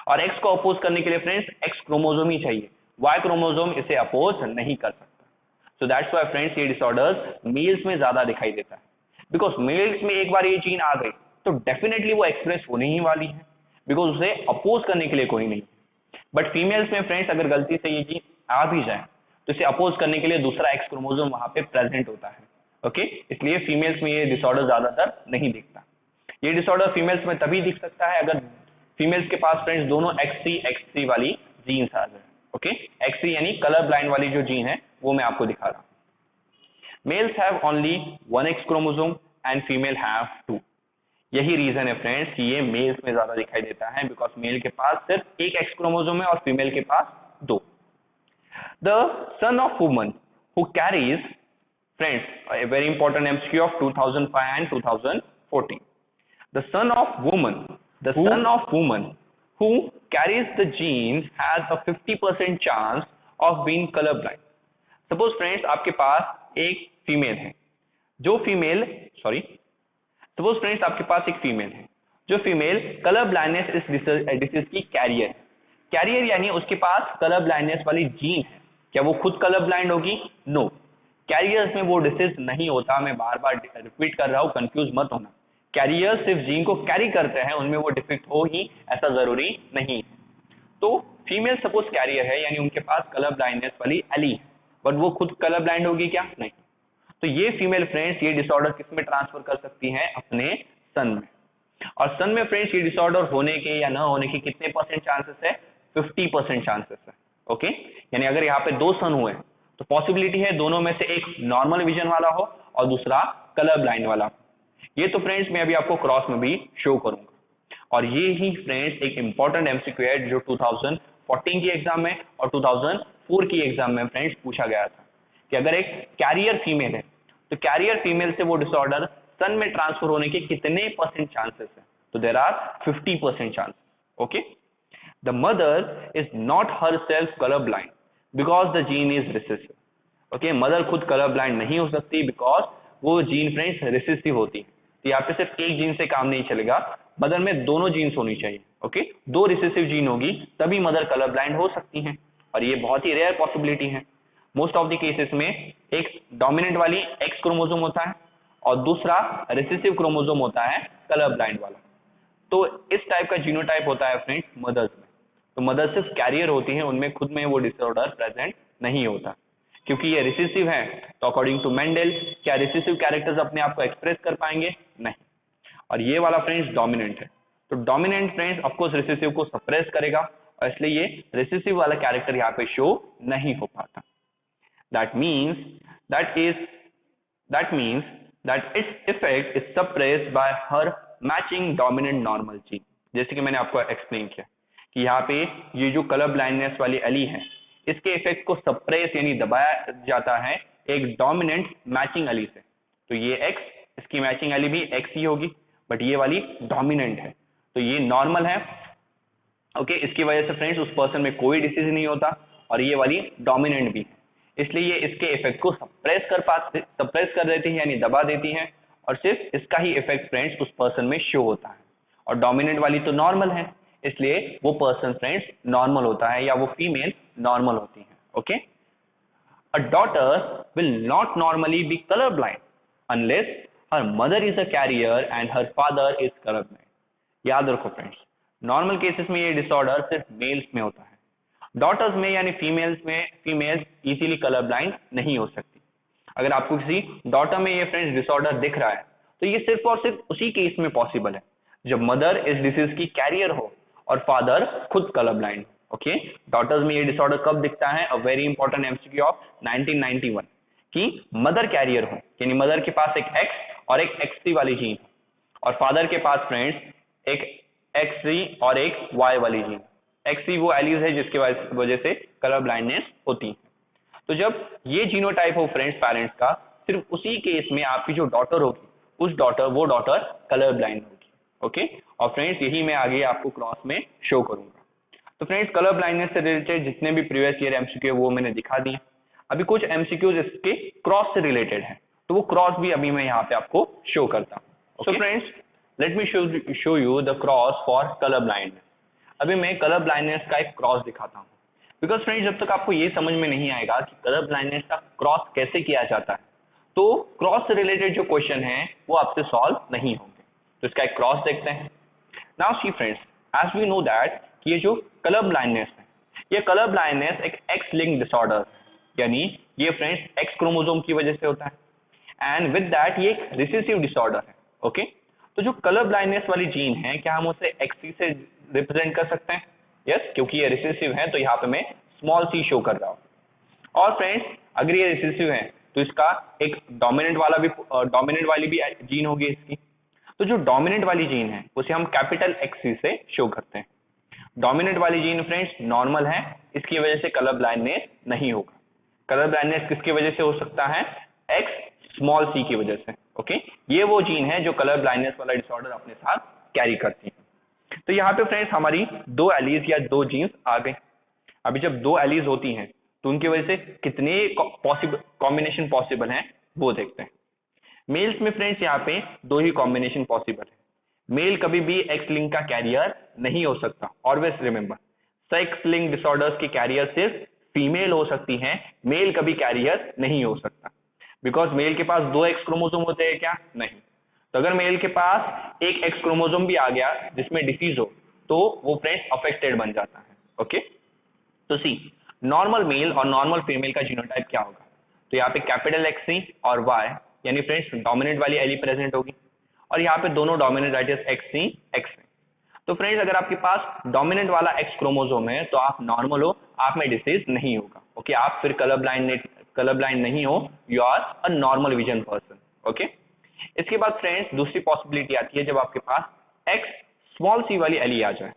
और एक्स को अपोज करने के लिए फ्रेंड्स एक्स क्रोमोसोम ही चाहिए, वाई क्रोमोसोम इसे अपोज नहीं कर सकता। सो दैट्स व्हाई फ्रेंड्स ये डिसऑर्डर्स मेल्स में ज्यादा दिखाई देता है, बिकॉज मेल्स में एक बार ये जीन आ गई तो डेफिनेटली वो एक्सप्रेस होने ही वाली है, बिकॉज उसे अपोज करने के लिए कोई नहीं। बट फीमेल्स में फ्रेंड्स अगर गलती से ये जीन आ भी जाए तो इसे अपोज करने के लिए दूसरा एक्स क्रोमोसोम वहां पे प्रेजेंट होता है, ओके। इसलिए फीमेल्स में ये डिसऑर्डर ज्यादातर नहीं दिखता। ये डिसऑर्डर फीमेल्स में तभी दिख सकता है अगर फीमेल्स के पास फ्रेंड्स दोनों X3 वाली जीन्स आ जाए, ओके। X3 यानी कलर ब्लाइंड वाली जो जीन है वो मैं आपको दिखा रहा हूं। Males have only 1 X chromosome and female have 2। यही रीजन है फ्रेंड्स कि ये मेल्स में ज्यादा दिखाई देता है, बिकॉज मेल के पास सिर्फ एक एक्स क्रोमोसोम है और फीमेल के पास 2। The son of woman who carries, friends, a very important MCQ of 2005 and 2014. The son of woman who carries the genes has a 50% chance of being colorblind. Suppose friends आपके पास एक female है जो female suppose friends आपके पास एक female है जो female colour blindness इस disease की कैरियर यानी उसके पास कलर ब्लाइंडनेस वाली जीन है। क्या वो खुद कलर ब्लाइंड होगी? नो। कैरियर्स में वो डिसीज नहीं होता। मैं बार बार रिपीट कर रहा हूं, कंफ्यूज मत होना। कैरियर सिर्फ जीन को कैरी करते हैं, उनमें वो डिफेक्ट हो ही ऐसा जरूरी नहीं है। तो फीमेल सपोज कैरियर है यानी उनके पास कलर ब्लाइंडनेस वाली एली है, बट वो खुद कलर ब्लाइंड होगी क्या? नहीं। तो ये फीमेल फ्रेंड्स ये डिसऑर्डर किस में ट्रांसफर कर सकती हैं? अपने सन में। और सन में फ्रेंड्स ये डिसऑर्डर होने के या ना होने के कितने परसेंट चांसेस है? 50% चांसेस है, ओके। यानी अगर यहाँ पे 2 सन हुए तो पॉसिबिलिटी है दोनों में से एक नॉर्मल विजन वाला हो और दूसरा कलर ब्लाइंड वाला। ये तो फ्रेंड्स मैं अभी आपको क्रॉस में भी शो करूंगा। और ये ही फ्रेंड्स एक इंपॉर्टेंट एमसीक्यू है जो 2014 की एग्जाम में और 2004 की एग्जाम में फ्रेंड्स पूछा गया था कि अगर एक कैरियर फीमेल है तो कैरियर फीमेल से वो डिसऑर्डर सन में ट्रांसफर होने के कितने परसेंट चांसेस है? तो there are 50% chance, okay. The mother is not herself colour blind because the gene is recessive, okay. Mother खुद कलर ब्लाइंड नहीं हो सकती बिकॉज वो जीन फ्रेंड्स रिसेसिव होती है। तो यहाँ पे सिर्फ एक जीन से काम नहीं चलेगा, मदर में दोनों जीन्स होनी चाहिए, ओके। 2 रिसेसिव जीन होगी तभी मदर कलर ब्लाइंड हो सकती है, और ये बहुत ही रेयर पॉसिबिलिटी है। मोस्ट ऑफ द केसेस में एक डोमिनेंट वाली एक्स क्रोमोसोम होता है और दूसरा रिसेसिव क्रोमोसोम होता है कलर ब्लाइंड वाला। तो इस टाइप का जीनोटाइप होता है फ्रेंड्स मदर्स में। तो मदर सिर्फ कैरियर होती है, उनमें खुद में वो डिसऑर्डर प्रेजेंट नहीं होता। क्योंकि ये रिसेसिव है तो अकॉर्डिंग टू मेंडल क्या रिसेसिव कैरेक्टर्स अपने आप को एक्सप्रेस कर पाएंगे? नहीं। और ये वाला फ्रेंड्स डोमिनेंट है, तो डोमिनेंट फ्रेंड्स ऑफकोर्स रिसेसिव को सप्रेस करेगा और इसलिए ये रिसेसिव वाला कैरेक्टर यहाँ पे शो नहीं हो पाता। That means that its effect is suppressed by her matching dominant normal gene। जैसे कि मैंने आपको एक्सप्लेन किया कि यहाँ पे ये जो कलर ब्लाइंडनेस वाली एली है इसके इफेक्ट को सप्रेस यानी दबाया जाता है एक डोमिनेंट मैचिंग एली से। तो ये एक्स, इसकी मैचिंग एली भी एक्स ही होगी, बट ये वाली डोमिनेंट है तो ये नॉर्मल है, ओके। इसकी वजह से फ्रेंड्स उस पर्सन में कोई डिसीज नहीं होता और ये वाली डोमिनेंट भी है, इसलिए ये इसके इफेक्ट को सप्रेस कर देती है यानी दबा देती है और सिर्फ इसका ही इफेक्ट फ्रेंड्स उस पर्सन में शो होता है। और डोमिनेंट वाली तो नॉर्मल है इसलिए वो पर्सन फ्रेंड्स नॉर्मल होता है या वो फीमेल नॉर्मल होती है, okay. A daughter will not normally be colour blind unless her mother is a carrier and her father is colour blind. याद रखो फ्रेंड्स, नॉर्मल केसेस में ये डिसऑर्डर सिर्फ मेल्स में होता है। डॉटर्स में यानी फीमेल्स इजीली कलर ब्लाइंड नहीं हो सकती। अगर आपको किसी डॉटर में ये फ्रेंड्स डिसऑर्डर दिख रहा है तो ये सिर्फ और सिर्फ उसी केस में पॉसिबल है जब मदर इस डिसीज की कैरियर हो और फादर खुद कलर ब्लाइंड, ओके। डॉटर्स में ये डिसऑर्डर कब दिखता है? अ वेरी इंपॉर्टेंट एमसीक्यू ऑफ 1991 कि मदर कैरियर हो, यानी मदर के पास एक एक्स और एक XC वाली जीन और फादर के पास फ्रेंड्स एक XC और एक Y वाली जीन। XC वो एलीज है जिसके वजह से कलर ब्लाइंडनेस होती है। तो जब ये जीनोटाइप हो फ्रेंड्स पेरेंट्स का, सिर्फ उसी केस में आपकी जो डॉटर होगी वो डॉटर कलर ब्लाइंड होगी। ओके, और फ्रेंड्स यही मैं आगे आपको क्रॉस में शो करूंगा। तो फ्रेंड्स कलर ब्लाइंडनेस से रिलेटेड जितने भी प्रीवियस ईयर एमसीक्यू वो मैंने दिखा दिए। अभी कुछ एमसीक्यूज इसके क्रॉस से रिलेटेड है, तो वो क्रॉस भी अभी मैं यहाँ पे आपको शो करता हूँ। So friends let me show you the cross for colour blindness. अभी मैं कलर ब्लाइंडनेस का एक क्रॉस दिखाता हूँ, बिकॉज फ्रेंड्स जब तक आपको ये समझ में नहीं आएगा कि कलर ब्लाइंडनेस का क्रॉस कैसे किया जाता है, तो क्रॉस से रिलेटेड जो क्वेश्चन है वो आपसे सॉल्व नहीं होंगे। तो इसका एक क्रॉस देखते हैं। Now see friends, as we know that ये जो कलर ब्लाइंडनेस है, ये कलर ब्लाइंडनेस एक एक्स लिंक डिसऑर्डर, यानी ये फ्रेंड्स एक्स क्रोमोसोम की वजह से होता है एंड विद दैट ये एक रिसेसिव डिसऑर्डर है। ओके, तो जो कलर ब्लाइंडनेस वाली जीन है, क्या हम उसे XC से रिप्रेजेंट कर सकते हैं? यस, क्योंकि ये रिसेसिव है तो यहाँ पे मैं स्मॉल c शो कर रहा हूँ। और फ्रेंड्स अगर ये रिसेसिव है तो इसका एक डोमिनेंट वाली भी जीन होगी इसकी। तो जो डोमिनेंट वाली जीन है उसे हम कैपिटल XC से शो करते हैं। डोमिनेंट वाली जीन फ्रेंड्स नॉर्मल है, इसकी वजह से कलर ब्लाइंडनेस नहीं होगा। कलर ब्लाइंडनेस किसकी वजह से हो सकता है? X स्मॉल c की वजह से। ओके, ये वो जीन है जो कलर ब्लाइंडनेस वाला डिसऑर्डर अपने साथ कैरी करती है। तो यहाँ पे फ्रेंड्स हमारी दो एलीज या दो जीन्स आ गए। अभी जब दो एलीज होती हैं तो उनकी वजह से कितने कॉम्बिनेशन पॉसिबल हैं वो देखते हैं। मेल्स में फ्रेंड्स यहाँ पे दो ही कॉम्बिनेशन पॉसिबल है। मेल कभी भी एक्स लिंक का कैरियर नहीं हो सकता। Always remember, sex link disorders की कैरियर सिर्फ फीमेल हो सकती हैं, मेल कभी कैरियर नहीं हो सकता। बिकॉज मेल के पास दो एक्स क्रोमोसोम होते हैं क्या? नहीं। तो अगर मेल के पास एक एक्स क्रोमोसोम भी आ गया जिसमें डिसीज हो तो वो फ्रेंड्स अफेक्टेड बन जाता है। ओके, तो सी नॉर्मल मेल और नॉर्मल फीमेल का जीनोटाइप क्या होगा? तो यहाँ पे कैपिटल XC और Y यानी फ्रेंड्स डोमिनेंट वाली एली प्रेजेंट होगी और यहाँ पे दोनों dominant that is XC X। तो फ्रेंड्स अगर आपके पास डोमिनेंट वाला एक्स क्रोमोसोम है तो आप नॉर्मल हो, आप में डिसीज नहीं होगा। ओके, आप फिर कलर ब्लाइंड नहीं हो, you are a normal vision person. Okay, इसके बाद फ्रेंड्स दूसरी पॉसिबिलिटी आती है जब आपके पास X स्मॉल c वाली एली आ जाए।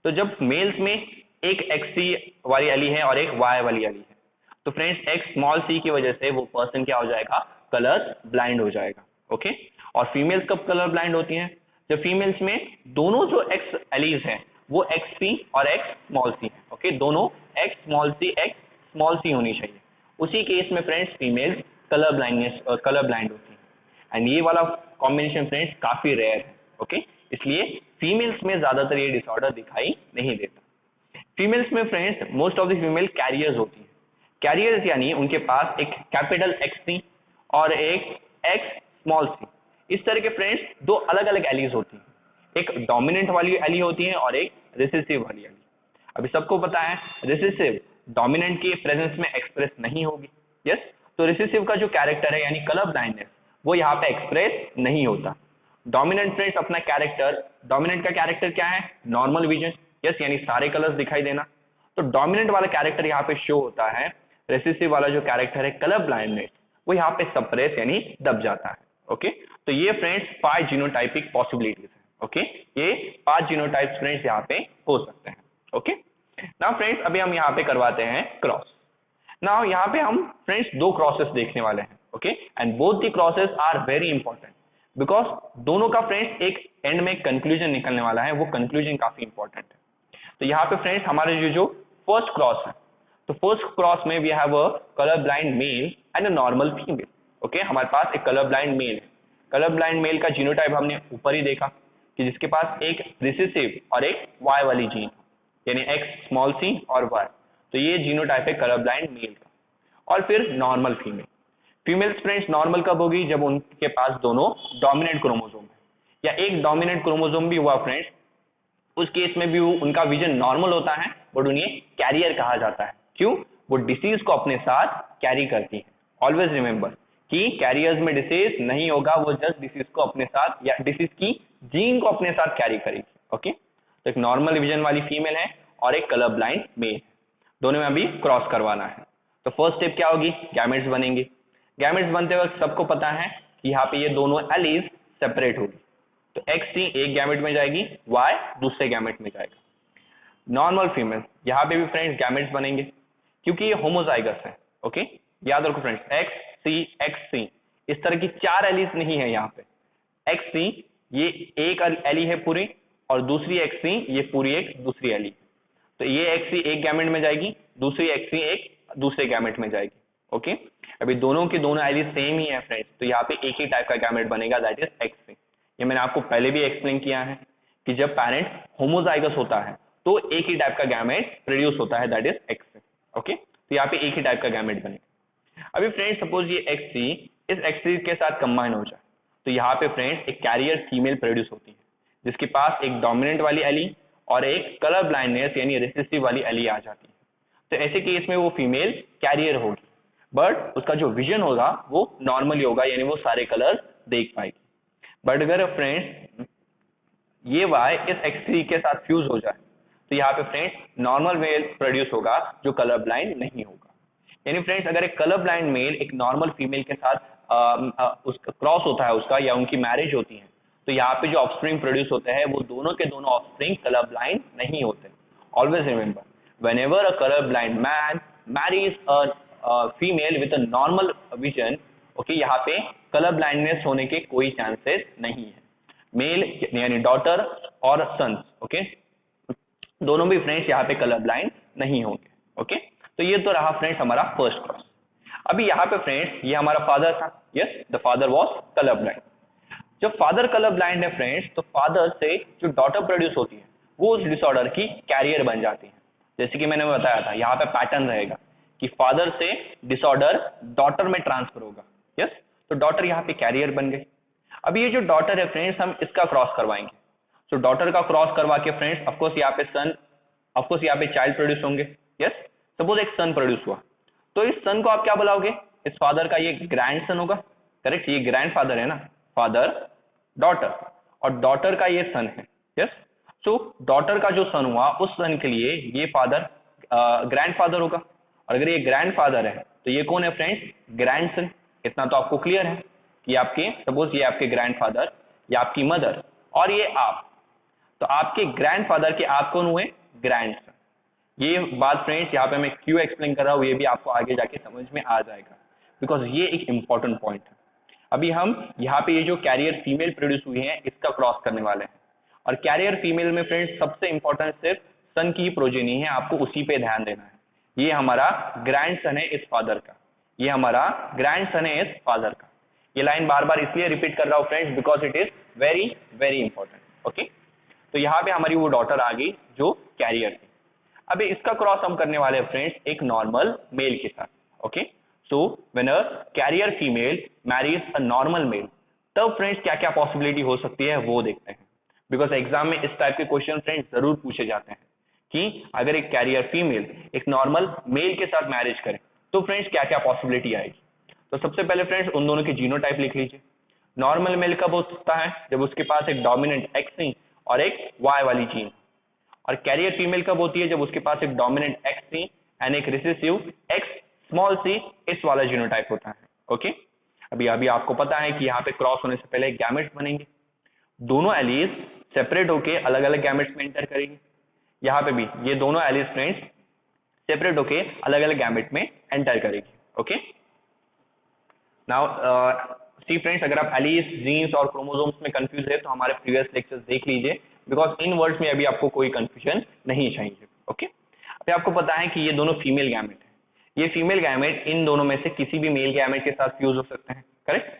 तो जब मेल्स में एक XC वाली एली है और एक Y वाली एली है, तो फ्रेंड्स X स्मॉल c की वजह से वो पर्सन क्या हो जाएगा? कलर ब्लाइंड हो जाएगा। ओके, और फीमेल्स कब कलर ब्लाइंड होती हैं? जब फीमेल्स में दोनों जो X एलीज हैं वो XC और X स्मॉल c है। ओके, दोनों X स्मॉल c होनी चाहिए। उसी केस में फ्रेंड्स फीमेल्स कलर ब्लाइंड होती है एंड ये वाला कॉम्बिनेशन फ्रेंड्स काफी रेयर है। ओके, इसलिए फीमेल्स में ज्यादातर ये डिसऑर्डर दिखाई नहीं देता। फीमेल्स में friends most of the female carriers होती है। कैरियर्स यानी उनके पास एक कैपिटल XC और एक X स्मॉल c। इस तरह के फ्रेंड्स दो अलग अलग एलीज होती हैं, एक डोमिनेंट वाली एली होती है और एक रिसेसिव वाली एली। अभी सबको पता है रिसेसिव डोमिनेंट के प्रेजेंस में एक्सप्रेस नहीं होगी। यस, तो रिसेसिव का जो कैरेक्टर है यानी कलर ब्लाइंडनेस वो यहाँ पे एक्सप्रेस नहीं होता। डोमिनेंट फ्रेंड्स अपना कैरेक्टर, डोमिनेंट का कैरेक्टर क्या है? Normal vision. यस, यानी सारे कलर्स दिखाई देना। तो डोमिनेंट वाला कैरेक्टर यहाँ पे शो होता है, रिसेसिव वाला जो कैरेक्टर है कलर ब्लाइंडनेस वो यहाँ पे सप्रेस यानी दब जाता है। ओके, तो ये फ्रेंड्स 5 जीनोटाइपिक पॉसिबिलिटीज है। ओके, ये 5 जीनोटाइप्स फ्रेंड्स यहाँ पे हो सकते हैं। ओके, नाउ फ्रेंड्स अभी हम यहाँ पे करवाते हैं क्रॉस। नाउ यहाँ पे हम फ्रेंड्स दो क्रॉसेस देखने वाले हैं। Okay, and both the crosses are very important because दोनों का फ्रेंड्स एक एंड में कंक्लूजन निकलने वाला है, वो कंक्लूजन काफी इंपॉर्टेंट है। तो यहाँ पे फ्रेंड्स हमारे जो फर्स्ट क्रॉस है, तो फर्स्ट क्रॉस में we have a colour blind male and a normal female. Okay, हमारे पास एक कलर ब्लाइंड मेल है। कलर ब्लाइंड मेल का जीनोटाइप हमने ऊपर ही देखा कि जिसके पास एक रिसेसिव और एक Y वाली जीन यानी X स्मॉल c और Y। तो ये जीनोटाइप है कलर ब्लाइंड मेल का। और फिर normal female. Females friends normal कब होगी? जब उनके पास दोनों डोमिनेंट क्रोमोसोम है या एक डोमिनेंट क्रोमोसोम भी हुआ फ्रेंड्स, उस केस में भी उनका विजन नॉर्मल होता है बट उन्हें कैरियर कहा जाता है। क्यों? वो डिसीज को अपने साथ कैरी करती है। ऑलवेज रिमेंबर कि कैरियर्स में डिसीज नहीं होगा, वो जस्ट डिसीज को अपने साथ या डिसीज की जीन को अपने साथ कैरी करेगी। ओके, तो एक नॉर्मल विजन वाली फीमेल है और एक कलर ब्लाइंड मेल है, दोनों में अभी क्रॉस करवाना है। तो फर्स्ट स्टेप क्या होगी? गैमेट्स बनेंगे। गैमेट्स बनते वक्त सबको पता है कि यहाँ पे ये दोनों एलीज सेपरेट होगी, तो XC एक गैमेट में जाएगी, Y दूसरे गैमेट में जाएगा। नॉर्मल फीमेल, यहाँ पे भी फ्रेंड्स गैमेट्स बनेंगे क्योंकि ये होमोजाइगस है। ओके, याद रखो फ्रेंड्स, XC इस तरह की 4 एलीज नहीं है यहाँ पे। XC ये एक एली है पूरी, और दूसरी XC ये पूरी एक दूसरी एली, तो ये XC एक गैमेट में जाएगी, दूसरी XC एक दूसरे गैमेट में जाएगी। ओके, अभी दोनों की दोनों एलीज सेम ही है फ्रेंड्स, तो यहाँ पे एक ही टाइप का गैमेट बनेगा, दैट इज XC। ये मैंने आपको पहले भी एक्सप्लेन किया है कि जब पेरेंट होमोजाइगस होता है तो एक ही टाइप का गैमेट प्रोड्यूस होता है, दैट इज XC। ओके, तो यहाँ पे एक ही टाइप का गैमेट बनेगा। अभी फ्रेंड्स सपोज ये XC इस XC के साथ कंबाइन हो जाए, तो यहाँ पे फ्रेंड्स एक कैरियर फीमेल प्रोड्यूस होती है जिसके पास एक डोमिनेंट वाली एली और एक कलर ब्लाइंडनेस यानी रिसेसिव वाली एली आ जाती है। तो ऐसे केस में वो फीमेल कैरियर होगी, बट उसका जो विजन होगा वो नॉर्मली होगा, यानी वो सारे कलर्स देख पाएगी। बट अगर फ्रेंड्स ये Y इस XC के साथ फ्यूज हो जाए, तो यहाँ पे फ्रेंड्स नॉर्मल मेल प्रोड्यूस होगा जो कलर ब्लाइंड नहीं होगा। यानी फ्रेंड्स अगर एक कलर ब्लाइंड मेल एक नॉर्मल फीमेल के साथ उसका क्रॉस होता है उसका, या उनकी मैरिज होती है, तो यहाँ पे जो ऑफस्प्रिंग प्रोड्यूस होते हैं वो दोनों के दोनों ऑफस्प्रिंग कलर ब्लाइंड नहीं होते। Always remember, whenever a colour blind man Mary's a female with a normal vision, okay, यहाँ पे कलर ब्लाइंडनेस होने के कोई चांसेस नहीं है। मेल यानी डॉटर और सन्स, ओके, दोनों भी फ्रेंड्स यहाँ पे कलर ब्लाइंड नहीं होंगे। ओके, तो ये तो रहा फ्रेंड्स हमारा फर्स्ट क्रॉस। अभी यहाँ पे फ्रेंड्स ये हमारा फादर था, yes, the father was colour blind. जब फादर कलर ब्लाइंड है फ्रेंड्स, तो फादर से जो डॉटर प्रोड्यूस होती है वो उस डिसऑर्डर की कैरियर बन जाती है। जैसे कि मैंने बताया था, यहाँ पे पैटर्न रहेगा कि फादर से डिसऑर्डर डॉटर में ट्रांसफर होगा, यस, तो डॉटर यहाँ पे कैरियर बन गई। अभी ये जो डॉटर है फ्रेंड्स, हम इसका क्रॉस करवाएंगे। तो डॉटर का क्रॉस करवा के फ्रेंड्स ऑफकोर्स यहाँ पे सन, ऑफकोर्स यहाँ पे चाइल्ड प्रोड्यूस होंगे, यस। सपोज एक सन प्रोड्यूस हुआ, तो इस सन को आप क्या बुलाओगे? इस फादर का ये ग्रैंड सन होगा, करेक्ट, ये ग्रैंड फादर है ना, फादर डॉटर, और डॉटर का ये सन है, यस। सो डॉटर का जो सन हुआ उस सन के लिए ये फादर ग्रैंड फादर होगा, और अगर ये ग्रैंड फादर है तो ये कौन है फ्रेंड्स? Grand son. इतना तो आपको क्लियर है कि आपके सपोज ये आपके ग्रैंड फादर, ये आपकी मदर, और ये आप, तो आपके ग्रैंड फादर के आप कौन हुए? Grand son. ये बात फ्रेंड्स यहाँ पे मैं क्यों एक्सप्लेन कर रहा हूँ ये भी आपको आगे जाके समझ में आ जाएगा, बिकॉज ये एक इंपॉर्टेंट पॉइंट है। अभी हम यहाँ पे ये जो कैरियर फीमेल प्रोड्यूस हुई है इसका क्रॉस करने वाले हैं, और कैरियर फीमेल में फ्रेंड्स सबसे इंपॉर्टेंट सिर्फ सन की प्रोजेनी है, आपको उसी पे ध्यान देना है। ये हमारा ग्रैंड सन है इस फादर का, ये हमारा ग्रैंड सन है इस फादर का। ये लाइन बार बार इसलिए रिपीट कर रहा हूँ friends because it is very very important. Okay, तो यहाँ पे हमारी वो डॉटर आ गई जो कैरियर थी। अभी इसका क्रॉस हम करने वाले हैं फ्रेंड्स एक नॉर्मल मेल के साथ। Okay, so when a carrier female marries a normal male, तब फ्रेंड्स क्या क्या पॉसिबिलिटी हो सकती है वो देखते हैं, बिकॉज एग्जाम में इस टाइप के क्वेश्चन फ्रेंड्स जरूर पूछे जाते हैं कि अगर एक कैरियर फीमेल एक नॉर्मल मेल के साथ मैरिज करे तो फ्रेंड्स क्या क्या पॉसिबिलिटी आएगी। तो सबसे पहले फ्रेंड्स उन दोनों की जीनोटाइप लिख लीजिए। नॉर्मल मेल कब हो सकता है? जब उसके पास एक डोमिनेंट एक्स और एक वाई वाली जीन। और कैरियर फीमेल कब होती है? जब उसके पास एक डोमिनेंट एक्स एंड एक रिसेसिव एक्स स्मॉल सी इस वाला जीनोटाइप होता है। ओके, अभी अभी आपको पता है कि यहाँ पे क्रॉस होने से पहले गैमेट्स बनेंगे, दोनों एलीज सेपरेट होके अलग अलग गैमेट्स में एंटर करेंगे। यहाँ पे भी ये दोनों एलीज फ्रेंड्स सेपरेट होके अलग अलग गैमेट में एंटर करेगी। ओके, नाउ सी फ्रेंड्स, अगर आप एलीज, जीन्स और क्रोमोसोम्स में कंफ्यूज है तो हमारे प्रीवियस लेक्चर्स देख लीजिए, बिकॉज इन वर्ड्स में अभी आपको कोई कंफ्यूजन नहीं चाहिए। ओके, अभी आपको पता है कि ये दोनों फीमेल गैमेट है, ये फीमेल गैमेट इन दोनों में से किसी भी मेल गैमेट के साथ फ्यूज हो सकते हैं, करेक्ट।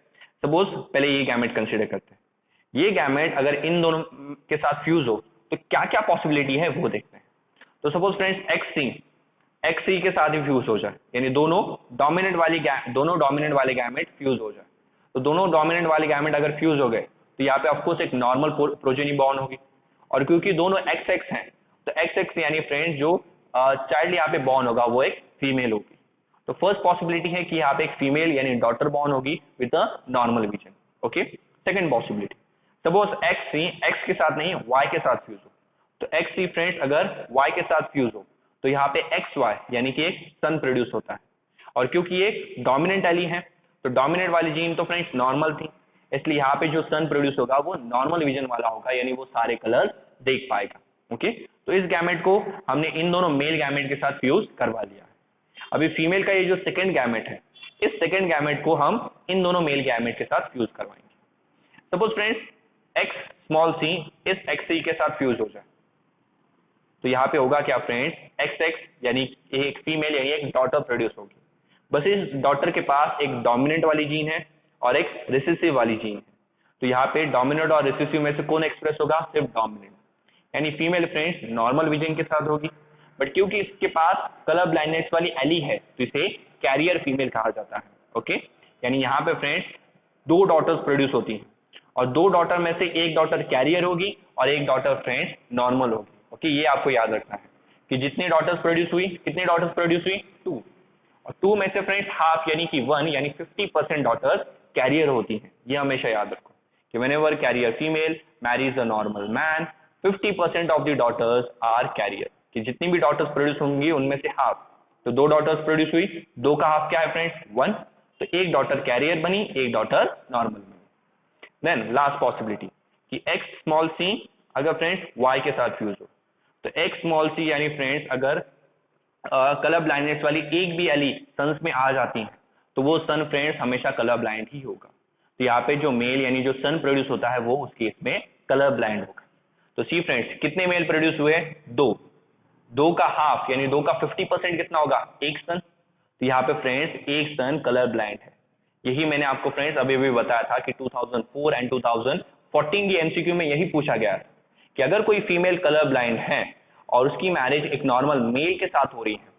सपोज पहले ये गैमेट कंसिडर करते हैं, ये गैमेट अगर इन दोनों के साथ फ्यूज हो तो क्या क्या पॉसिबिलिटी है वो देखते हैं। तो सपोज फ्रेंड्स एक्स के साथ ही फ्यूज हो जाए, यानी दोनों डोमिनेंट वाले गैमेट फ्यूज हो जाए, तो दोनों डोमिनेंट वाले गैमेट अगर फ्यूज हो गए तो यहाँ पे ऑफकोर्स एक नॉर्मल प्रोजेनी बॉर्न होगी, और क्योंकि दोनों एक्स एक्स हैं तो एक्स एक्स यानी फ्रेंड्स जो चाइल्ड यहाँ पे बॉर्न होगा वो एक फीमेल होगी। तो फर्स्ट पॉसिबिलिटी है कि यहाँ पे एक फीमेल यानी डॉटर बॉर्न होगी with a normal vision. Okay, second possibility, suppose x के साथ नहीं वाई के साथ फ्यूज हो, तो एक्स फ्रेंड्स अगर वाई के साथ फ्यूज हो तो यहाँ पे एक्स वाई यानी कि एक सन प्रोड्यूस होता है, और क्योंकि ये डोमिनेंट एली है तो डोमिनेंट वाली जीन तो फ्रेंड्स नॉर्मल थी, इसलिए यहाँ पे जो सन प्रोड्यूस होगा वो नॉर्मल विजन वाला होगा, यानी वो सारे कलर्स देख पाएगा। ओके, तो इस गैमेट को हमने इन दोनों मेल गैमेट के साथ फ्यूज करवा लिया। अभी फीमेल का ये जो सेकंड गैमेट है, इस सेकंड गैमेट को हम इन दोनों मेल गैमेट के साथ फ्यूज करवाएंगे। Suppose friends x small C इस एक्स सी के साथ फ्यूज हो जाए, तो यहाँ पे होगा क्या फ्रेंड्स, एक्स एक्स यानी एक फीमेल यानी एक डॉटर प्रोड्यूस होगी। बस इस डॉटर के पास एक डोमिनेंट वाली जीन है और एक रिसेसिव वाली जीन है, तो यहाँ पे डोमिनेंट और रिसेसिव में से कौन एक्सप्रेस होगा, सिर्फ डोमिनेंट, यानी फीमेल फ्रेंड्स नॉर्मल विजन के साथ होगी। बट क्योंकि इसके पास कलर ब्लाइंडनेस वाली एली है तो इसे कैरियर फीमेल कहा जाता है। ओके, यानी यहाँ पे फ्रेंड्स दो डॉटर्स प्रोड्यूस होती हैं और दो डॉटर में से एक डॉटर कैरियर होगी और एक डॉटर फ्रेंड्स नॉर्मल होगी। ओके, ये आपको याद रखना है कि जितनी डॉटर्स प्रोड्यूस हुई, कितनी डॉटर्स प्रोड्यूस हुई, 2, और 2 में से फ्रेंड्स हाफ यानी कि 1 यानी 50% डॉटर्स कैरियर होती हैं। ये हमेशा याद रखो कि whenever carrier female marries a normal man 50% of the daughters are carrier, कि जितनी भी डॉटर्स प्रोड्यूस होंगी उनमें से हाफ, तो 2 डॉटर्स प्रोड्यूस हुई, 2 का हाफ क्या है फ्रेंड्स, 1, तो एक डॉटर कैरियर बनी, एक डॉटर नॉर्मल बनी। देन लास्ट पॉसिबिलिटी कि एक्स स्मॉल सी अगर फ्रेंड्स वाई के साथ फ्यूज हो, तो एक्स स्मॉल सी यानी फ्रेंड्स अगर कलर ब्लाइंडनेस वाली एक भी एली सन्स में आ जाती है तो वो सन फ्रेंड्स हमेशा कलर ब्लाइंड ही होगा। तो यहाँ पे जो मेल यानी जो सन प्रोड्यूस होता है वो उस केस में कलर ब्लाइंड होगा। तो सी फ्रेंड्स कितने मेल प्रोड्यूस हुए, 2 का हाफ यानी 2 का 50% कितना होगा, एक सन, तो यहाँ पे फ्रेंड्स एक सन कलर ब्लाइंड है। यही मैंने आपको फ्रेंड्स अभी भी बताया था कि 2004 एंड 2014 की एमसीक्यू में यही पूछा गया है कि अगर कोई फीमेल कलर ब्लाइंड है और उसकी मैरिज एक नॉर्मल मेल के साथ हो रही है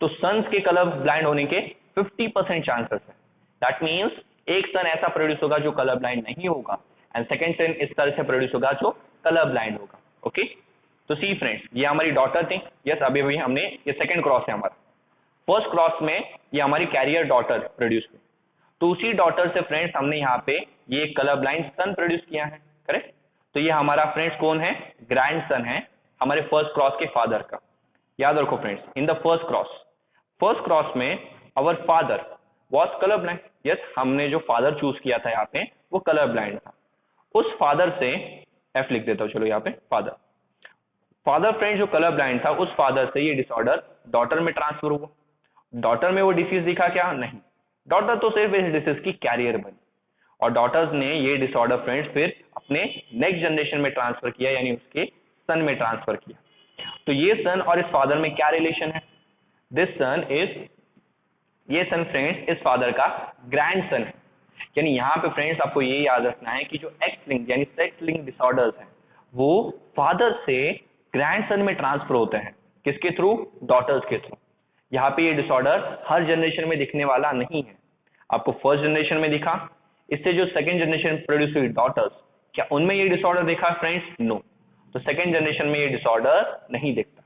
तो सन्स के कलर ब्लाइंड होने के 50% चांसेस है। दैट मीन्स एक सन ऐसा प्रोड्यूस होगा जो कलर ब्लाइंड नहीं होगा एंड सेकंड सन इस तरह से प्रोड्यूस होगा जो कलर ब्लाइंड होगा। ओके, तो सी फ्रेंड्स ये हमारी डॉटर थी, यस अभी अभी हमने ये सेकंड क्रॉस है हमारा, फर्स्ट क्रॉस में ये हमारी कैरियर डॉटर प्रोड्यूस हुई, तो उसी डॉटर से फ्रेंड्स हमने यहाँ पे ये कलर ब्लाइंड सन प्रोड्यूस किया है, करेक्ट। तो ये हमारा फ्रेंड्स कौन है, ग्रैंड सन है हमारे फर्स्ट क्रॉस के फादर का। याद रखो friends, in the first cross में our father was colour blind, yes हमने जो फादर चूज किया था यहाँ पे वो कलर ब्लाइंड था। उस फादर से एफ लिख देता हूँ, चलो यहाँ पे फादर फ्रेंड्स जो कलर ब्लाइंड था उस फादर से ये डिसऑर्डर डॉटर में ट्रांसफर हुआ। डॉटर में वो डिसीज दिखा क्या, नहीं, डॉटर तो सिर्फ इस डिसीज की कैरियर बनी और डॉटर्स ने ये डिसऑर्डर फ्रेंड्स फिर अपने नेक्स्ट जनरेशन में ट्रांसफर किया यानी उसके सन में ट्रांसफर किया। तो ये सन और इस फादर में क्या रिलेशन है, दिस सन इज, ये सन फ्रेंड्स इस फादर का ग्रैंड सन है। यानी यहाँ पे फ्रेंड्स आपको ये याद रखना है कि जो एक्स लिंक यानी सेक्स लिंक डिसऑर्डर्स हैं वो फादर से ग्रैंड सन में ट्रांसफर होते हैं, किसके थ्रू, डॉटर्स के थ्रू। यहाँ पे ये डिसऑर्डर हर जनरेशन में दिखने वाला नहीं है, आपको फर्स्ट जनरेशन में दिखा, इससे जो सेकंड जनरेशन प्रोड्यूस हुई डॉटर्स, क्या उनमें ये डिसऑर्डर देखा फ्रेंड्स, नो, तो सेकंड जनरेशन में ये डिसऑर्डर नहीं दिखता।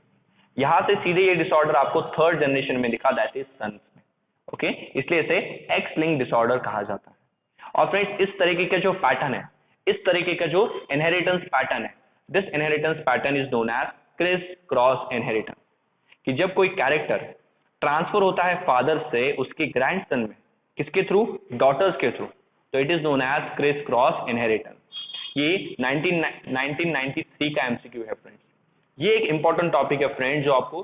यहां से सीधे ये डिसऑर्डर आपको थर्ड जनरेशन में दिखा, दैट इज सन्स में। ओके, इसलिए इसे एक्स लिंक डिसऑर्डर कहा जाता है। और फ्रेंड्स इस तरीके का जो पैटर्न है, इस तरीके का जो इनहेरिटेंस पैटर्न है, this inheritance pattern is known as criss cross inheritance, कि जब कोई कैरेक्टर ट्रांसफर होता है फादर से उसके ग्रैंड सन में, किसके थ्रू, डॉटर्स के थ्रू, तो it is known as criss cross inheritance. ये 1993 का एमसीक्यू है फ्रेंड्स। ये एक इंपॉर्टेंट टॉपिक है फ्रेंड्स जो आपको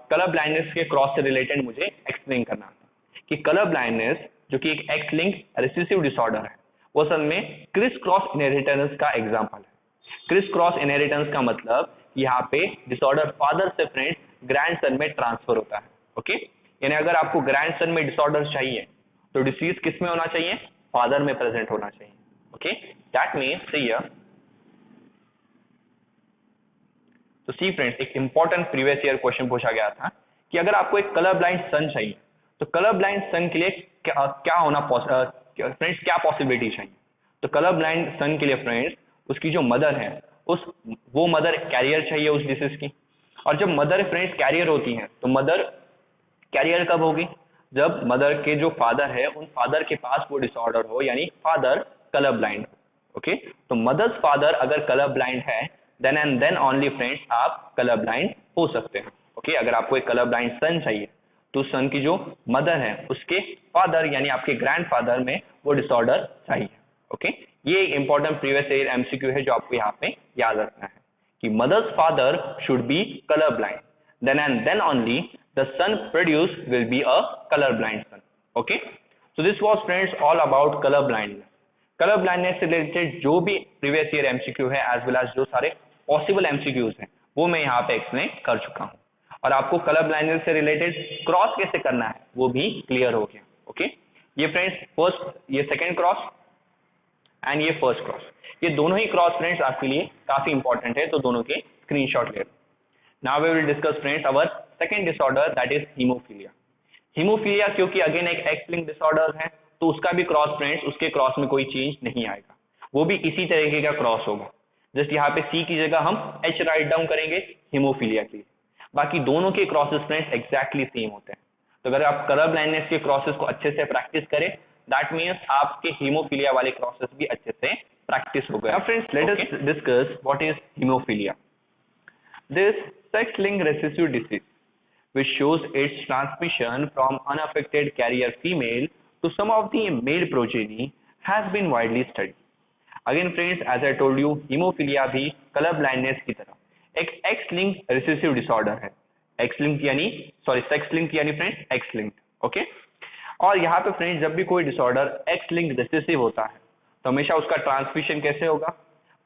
कलर ब्लाइंडनेस के क्रॉस से रिलेटेड मुझे एक्सप्लेन करना था कि कलर ब्लाइंडनेस जो कि एक एक्स लिंक रिसेसिव डिसऑर्डर है वो असल में क्रिस क्रॉस इनहेरिटेंस का एग्जांपल है। क्रिस क्रॉस इनहेरिटेंस का मतलब यहाँ पे डिसऑर्डर फादर से फ्रेंड्स ग्रैंड सन में ट्रांसफर होता है। ओके, यानी अगर आपको ग्रैंड सन में डिसऑर्डर चाहिए तो डिसीज किस में होना चाहिए, फादर में प्रेजेंट होना चाहिए। ओके, दैट मीन्स हियर, तो सी फ्रेंड्स एक इंपॉर्टेंट प्रीवियस ईयर क्वेश्चन पूछा गया था कि अगर आपको एक कलर ब्लाइंड सन चाहिए तो कलर ब्लाइंड सन के लिए क्या होना फ्रेंड्स, क्या पॉसिबिलिटी चाहिए। तो कलर ब्लाइंड सन के लिए फ्रेंड्स उसकी जो मदर है वो मदर कैरियर चाहिए उस डिसीज की, और जब मदर फ्रेंड्स कैरियर होती हैं तो मदर कैरियर कब होगी, जब मदर के जो फादर है उन फादर के पास वो डिसऑर्डर हो, यानी फादर कलर ब्लाइंड। ओके, तो मदर्स फादर अगर कलर ब्लाइंड है then and then only friends आप कलर ब्लाइंड हो सकते हैं। ओके, अगर आपको एक कलर ब्लाइंड सन चाहिए तो सन की जो मदर है उसके फादर यानी आपके ग्रैंडफादर में वो डिसऑर्डर चाहिए। ओके, ये एक इंपॉर्टेंट प्रीवियस ईयर एमसीक्यू है जो आपको यहाँ पे याद रखना है कि mother's father should be colour blind, then and then only the son produce will be a colour blind son. Okay, so this was friends all about colour blindness. Colour blindness से रिलेटेड जो भी previous year MCQ है as well as जो सारे possible MCQs हैं वो मैं यहाँ पे एक्सप्लेन कर चुका हूँ, और आपको कलर ब्लाइंडनेस से रिलेटेड क्रॉस कैसे करना है वो भी क्लियर हो गया। ओके, ये फ्रेंड्स फर्स्ट, ये सेकंड क्रॉस एंड ये फर्स्ट क्रॉस, ये दोनों ही क्रॉस फ्रेंड्स आपके लिए काफी इंपॉर्टेंट है, तो दोनों के स्क्रीनशॉट ले लो। Now we will discuss friends our second disorder that is haemophilia. Haemophilia क्योंकि अगेन एक एक्स लिंक डिसऑर्डर है, तो उसका भी क्रॉस फ्रेंड्स, उसके क्रॉस में कोई चेंज नहीं आएगा, वो भी इसी तरीके का क्रॉस होगा। जस्ट यहाँ पे सी की जगह हम एच राइट डाउन करेंगे हीमोफीलिया के लिए, बाकी दोनों के क्रॉसेस फ्रेंड्स एग्जैक्टली सेम होते हैं। तो अगर आप कलर ब्लाइंडनेस के क्रॉसेस को अच्छे से प्रैक्टिस करें, दैट मीन्स आपके हीमोफीलिया वाले क्रॉसेस भी अच्छे से प्रैक्टिस हो गए। Friends let us discuss what is haemophilia. This sex linked recessive disease which shows its transmission from unaffected carrier female to some of the male progeny has been widely studied. Again friends, as I told you, haemophilia भी colour blindness की तरह एक X link recessive disorder है। X link यानी sex link यानी friends x link. Okay, और यहाँ पे फ्रेंड्स जब भी कोई डिसऑर्डर एक्स लिंक रिसेसिव होता है तो हमेशा उसका ट्रांसमिशन कैसे होगा,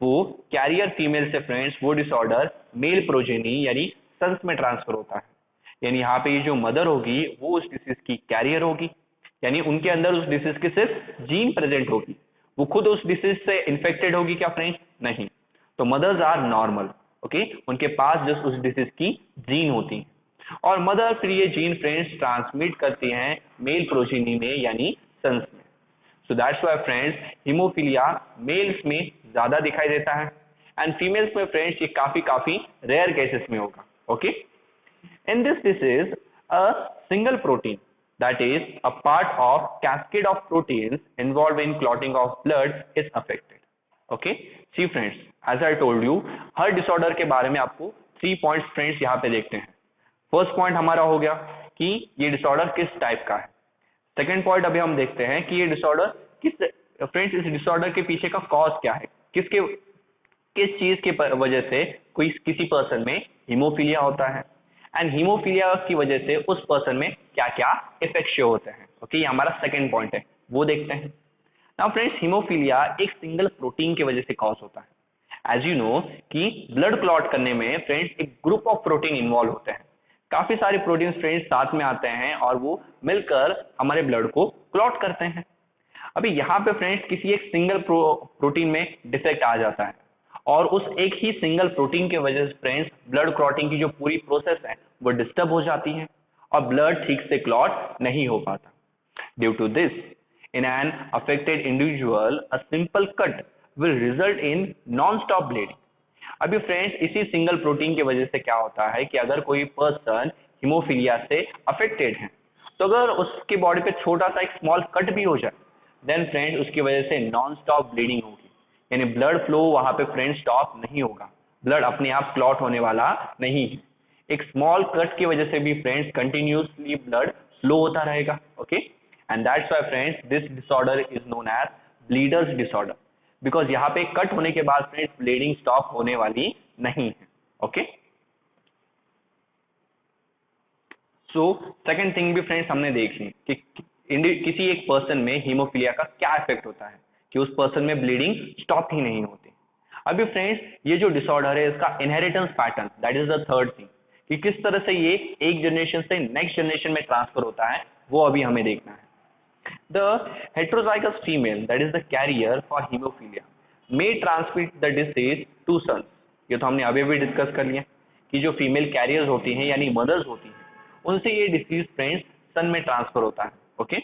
वो कैरियर फीमेल से फ्रेंड्स वो डिसऑर्डर मेल प्रोजेनी यानी सन्स में ट्रांसफर होता है। यानी यहाँ पे ये जो मदर होगी वो उस डिसीज की कैरियर होगी, यानी उनके अंदर उस डिसीज की सिर्फ जीन प्रेजेंट होगी, वो खुद उस डिसीज से इन्फेक्टेड होगी क्या फ्रेंड्स, नहीं। तो मदर्स आर नॉर्मल। ओके, उनके पास जस्ट उस डिसीज की जीन होती है, और मदर फिर ये जीन फ्रेंड्स ट्रांसमिट करती हैं मेल प्रोजेनी में यानी सन्स में। So that's why friends haemophilia males में ज्यादा दिखाई देता है, एंड फीमेल्स में फ्रेंड्स ये काफी रेयर केसेस में होगा। Okay, in this disease a single protein, that is a part of cascade of proteins involved in clotting of blood, is affected. Okay, see friends, as I told you, her disorder के बारे में आपको 3 points friends यहाँ पे देखते हैं। First point हमारा हो गया कि ये डिसऑर्डर किस टाइप का है। सेकेंड पॉइंट अभी हम देखते हैं कि ये डिसऑर्डर किस, फ्रेंड्स इस डिसऑर्डर के पीछे का कॉज क्या है, किस चीज के वजह से कोई किसी पर्सन में हीमोफीलिया होता है, एंड हीमोफीलिया की वजह से उस पर्सन में क्या क्या इफेक्ट शो होते हैं। ओके, ये हमारा सेकंड पॉइंट है, वो देखते हैं। नाउ फ्रेंड्स, हीमोफीलिया एक सिंगल प्रोटीन की वजह से कॉज होता है। एज यू नो कि ब्लड क्लॉट करने में फ्रेंड्स एक ग्रुप ऑफ प्रोटीन इन्वॉल्व होते हैं, काफी सारे प्रोटीन फ्रेंड्स साथ में आते हैं और वो मिलकर हमारे ब्लड को क्लॉट करते हैं। अभी यहाँ पे फ्रेंड्स किसी एक सिंगल प्रोटीन में डिफेक्ट आ जाता है, और उस एक ही सिंगल प्रोटीन के वजह से फ्रेंड्स ब्लड क्लॉटिंग की जो पूरी प्रोसेस है वो डिस्टर्ब हो जाती है और ब्लड ठीक से क्लॉट नहीं हो पाता। Due to this, in an affected individual a simple cut will result in non stop bleeding. अभी फ्रेंड्स इसी सिंगल प्रोटीन की वजह से क्या होता है कि अगर कोई पर्सन हीमोफीलिया से अफेक्टेड है तो अगर उसकी बॉडी पे छोटा सा एक स्मॉल कट भी हो जाए, देन फ्रेंड्स उसकी वजह से नॉन स्टॉप ब्लीडिंग होगी, यानी ब्लड फ्लो वहां पे फ्रेंड्स स्टॉप नहीं होगा, ब्लड अपने आप क्लॉट होने वाला नहीं है। एक स्मॉल कट की वजह से भी फ्रेंड्स कंटिन्यूसली ब्लड फ्लो होता रहेगा। Okay, and that's why friends this disorder is known as bleeders disorder, because यहाँ पे कट होने के बाद फ्रेंड्स ब्लीडिंग स्टॉप होने वाली नहीं है। ओके, सो सेकंड थिंग भी फ्रेंड्स हमने देख ली कि किसी एक पर्सन में हीमोफीलिया का क्या इफेक्ट होता है कि उस पर्सन में ब्लीडिंग स्टॉप ही नहीं होती। अभी फ्रेंड्स ये जो डिसऑर्डर है इसका inheritance pattern, that is the third thing, कि किस तरह से ये एक जनरेशन से नेक्स्ट जनरेशन में ट्रांसफर होता है वो अभी हमें देखना है। The heterozygous female that is the carrier for haemophilia may transmit the disease to sons. ये तो हमने अभी भी डिस्कस कर लिया कि जो फीमेल कैरियर्स होती हैं यानी मदर्स होती हैं उनसे ये डिसीज फ्रेंड्स सन में ट्रांसफर होता है। ओके,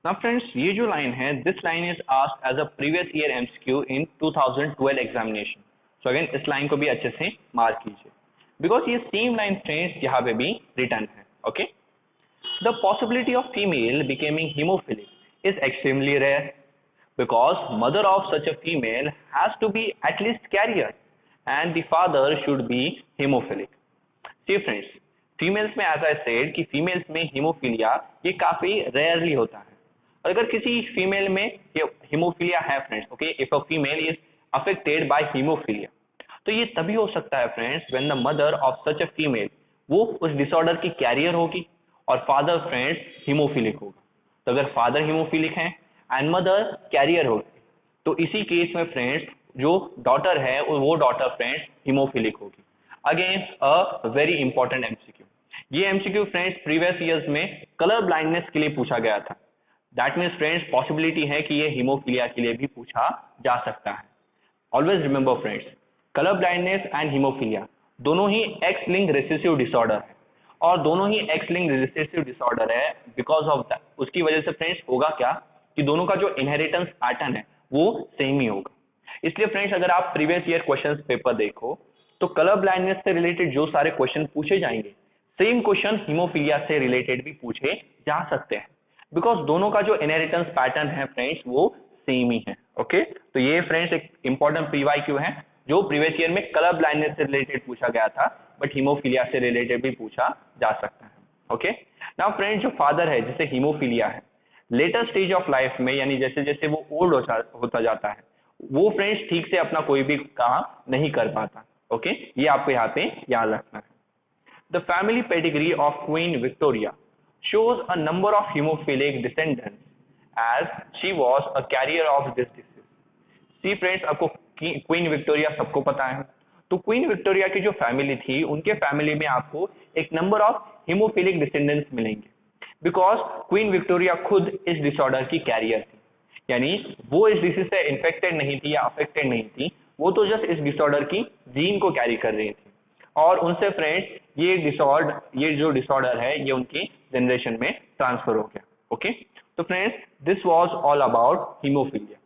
नाउ फ्रेंड्स ये जो लाइन है, this line is asked as a previous year MCQ in 2012 examination. So again इस लाइन को भी अच्छे से मार्क कीजिए, बिकॉज ये सेम लाइन फ्रेंड्स यहाँ पे भी रिटर्न है। Okay, the possibility of female becoming haemophilic is extremely rare because mother of such a female has to be at least carrier and the father should be hemophilic. See friends, females में as I said कि females में haemophilia ये काफी rarely होता है। और अगर किसी फीमेल में ये हीमोफीलिया है friends, okay, if a female is affected by haemophilia, तो ये तभी हो सकता है friends when the mother of such a female वो उस डिसऑर्डर की कैरियर होगी और फादर फ्रेंड्स हीमोफिलिक होगा। तो अगर फादर हीमोफिलिक है एंड मदर कैरियर होगी, तो इसी केस में फ्रेंड्स जो डॉटर है वो डॉटर फ्रेंड्स हीमोफिलिक होगी। Again a very important MCQ, ये एमसीक्यू फ्रेंड्स प्रीवियस ईयर्स में कलर ब्लाइंडनेस के लिए पूछा गया था। दैट मीन्स फ्रेंड्स पॉसिबिलिटी है कि ये हीमोफिलिया के लिए भी पूछा जा सकता है। Always remember friends, colour blindness and haemophilia दोनों ही एक्स लिंक्ड रिसेसिव डिसऑर्डर है, और दोनों ही एक्स लिंक्ड रिसेसिव डिसऑर्डर है। बिकॉज ऑफ दैट, उसकी वजह से फ्रेंड्स होगा क्या कि दोनों का जो इनहेरिटेंस पैटर्न है वो सेम ही होगा। इसलिए फ्रेंड्स अगर आप प्रीवियस ईयर क्वेश्चंस पेपर देखो तो कलर ब्लाइंडनेस से रिलेटेड जो सारे क्वेश्चन पूछे जाएंगे, सेम क्वेश्चन हीमोफीलिया से रिलेटेड भी पूछे जा सकते हैं, बिकॉज दोनों का जो इनहेरिटेंस पैटर्न है फ्रेंड्स वो सेम ही है। ओके, तो ये फ्रेंड्स एक इंपॉर्टेंट पीवाईक्यू है जो प्रीवियस ईयर में कलर ब्लाइंडनेस से रिलेटेड पूछा गया था, बट हीमोफीलिया से रिलेटेड भी पूछा जा सकता है। ओके, नाउ फ्रेंड्स जो फादर है जिसे हीमोफीलिया है, लेटर स्टेज ऑफ लाइफ में यानी जैसे जैसे वो ओल्ड होता जाता है, वो फ्रेंड्स ठीक से अपना कोई भी काम नहीं कर पाता। ओके, ये आपको यहाँ पे याद रखना है। The family pedigree of queen Victoria shows a number of hemophilic descendants as she was a carrier of this disease. See friends, आपको क्वीन विक्टोरिया सबको पता है, तो क्वीन विक्टोरिया की जो फैमिली थी उनके फैमिली में आपको एक नंबर ऑफ हीमोफिलिक डिसेंडेंट्स मिलेंगे, बिकॉज क्वीन विक्टोरिया खुद इस डिसऑर्डर की कैरियर थी। यानी वो इस डिसीज से इन्फेक्टेड नहीं थी या अफेक्टेड नहीं थी, वो तो जस्ट इस डिसऑर्डर की जीन को कैरी कर रही थी, और उनसे फ्रेंड्स ये जो डिसऑर्डर है ये उनकी जनरेशन में ट्रांसफर हो गया। ओके, तो friends this was all about haemophilia.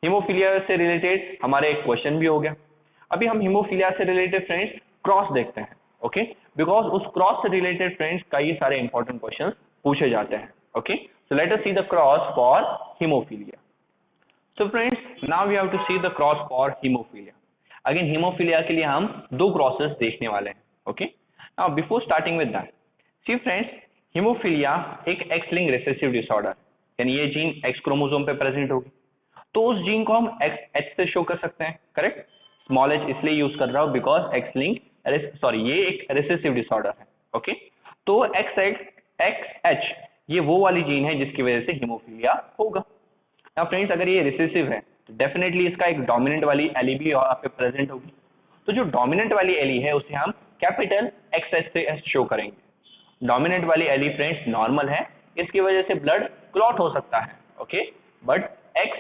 Haemophilia से रिलेटेड हमारा एक क्वेश्चन भी हो गया। अभी हम हीमोफीलिया से रिलेटेड फ्रेंड्स क्रॉस देखते हैं। ओके, बिकॉज उस क्रॉस से रिलेटेड फ्रेंड्स कई सारे इंपॉर्टेंट क्वेश्चंस पूछे जाते हैं। Okay, so let us see the cross for haemophilia. So friends now we have to see the cross for haemophilia. Again haemophilia के लिए हम दो क्रॉसेस देखने वाले हैं। Okay, now before starting with that, see friends haemophilia एक X linked recessive disorder, यानी ये जीन एक्स क्रोमोसोम पे प्रेजेंट होगी, तो उस जीन को हम एक्स एच से शो कर सकते हैं। करेक्ट, स्मॉल एच इसलिए यूज कर रहा हूं बिकॉज एक्स लिंक ये एक रिसेसिव डिसऑर्डर है। ओके, तो एक्स एच ये वो वाली जीन है जिसकी वजह से हीमोफीलिया होगा। नाउ फ्रेंड्स अगर ये रिसेसिव है तो डेफिनेटली इसका एक डोमिनेंट वाली एली भी यहाँ पे प्रेजेंट होगी, तो जो डोमिनेंट वाली एली है उसे हम कैपिटल एक्स एच से शो करेंगे। डोमिनेंट वाली एली फ्रेंड्स नॉर्मल है, इसकी वजह से ब्लड क्लॉट हो सकता है। Okay, but X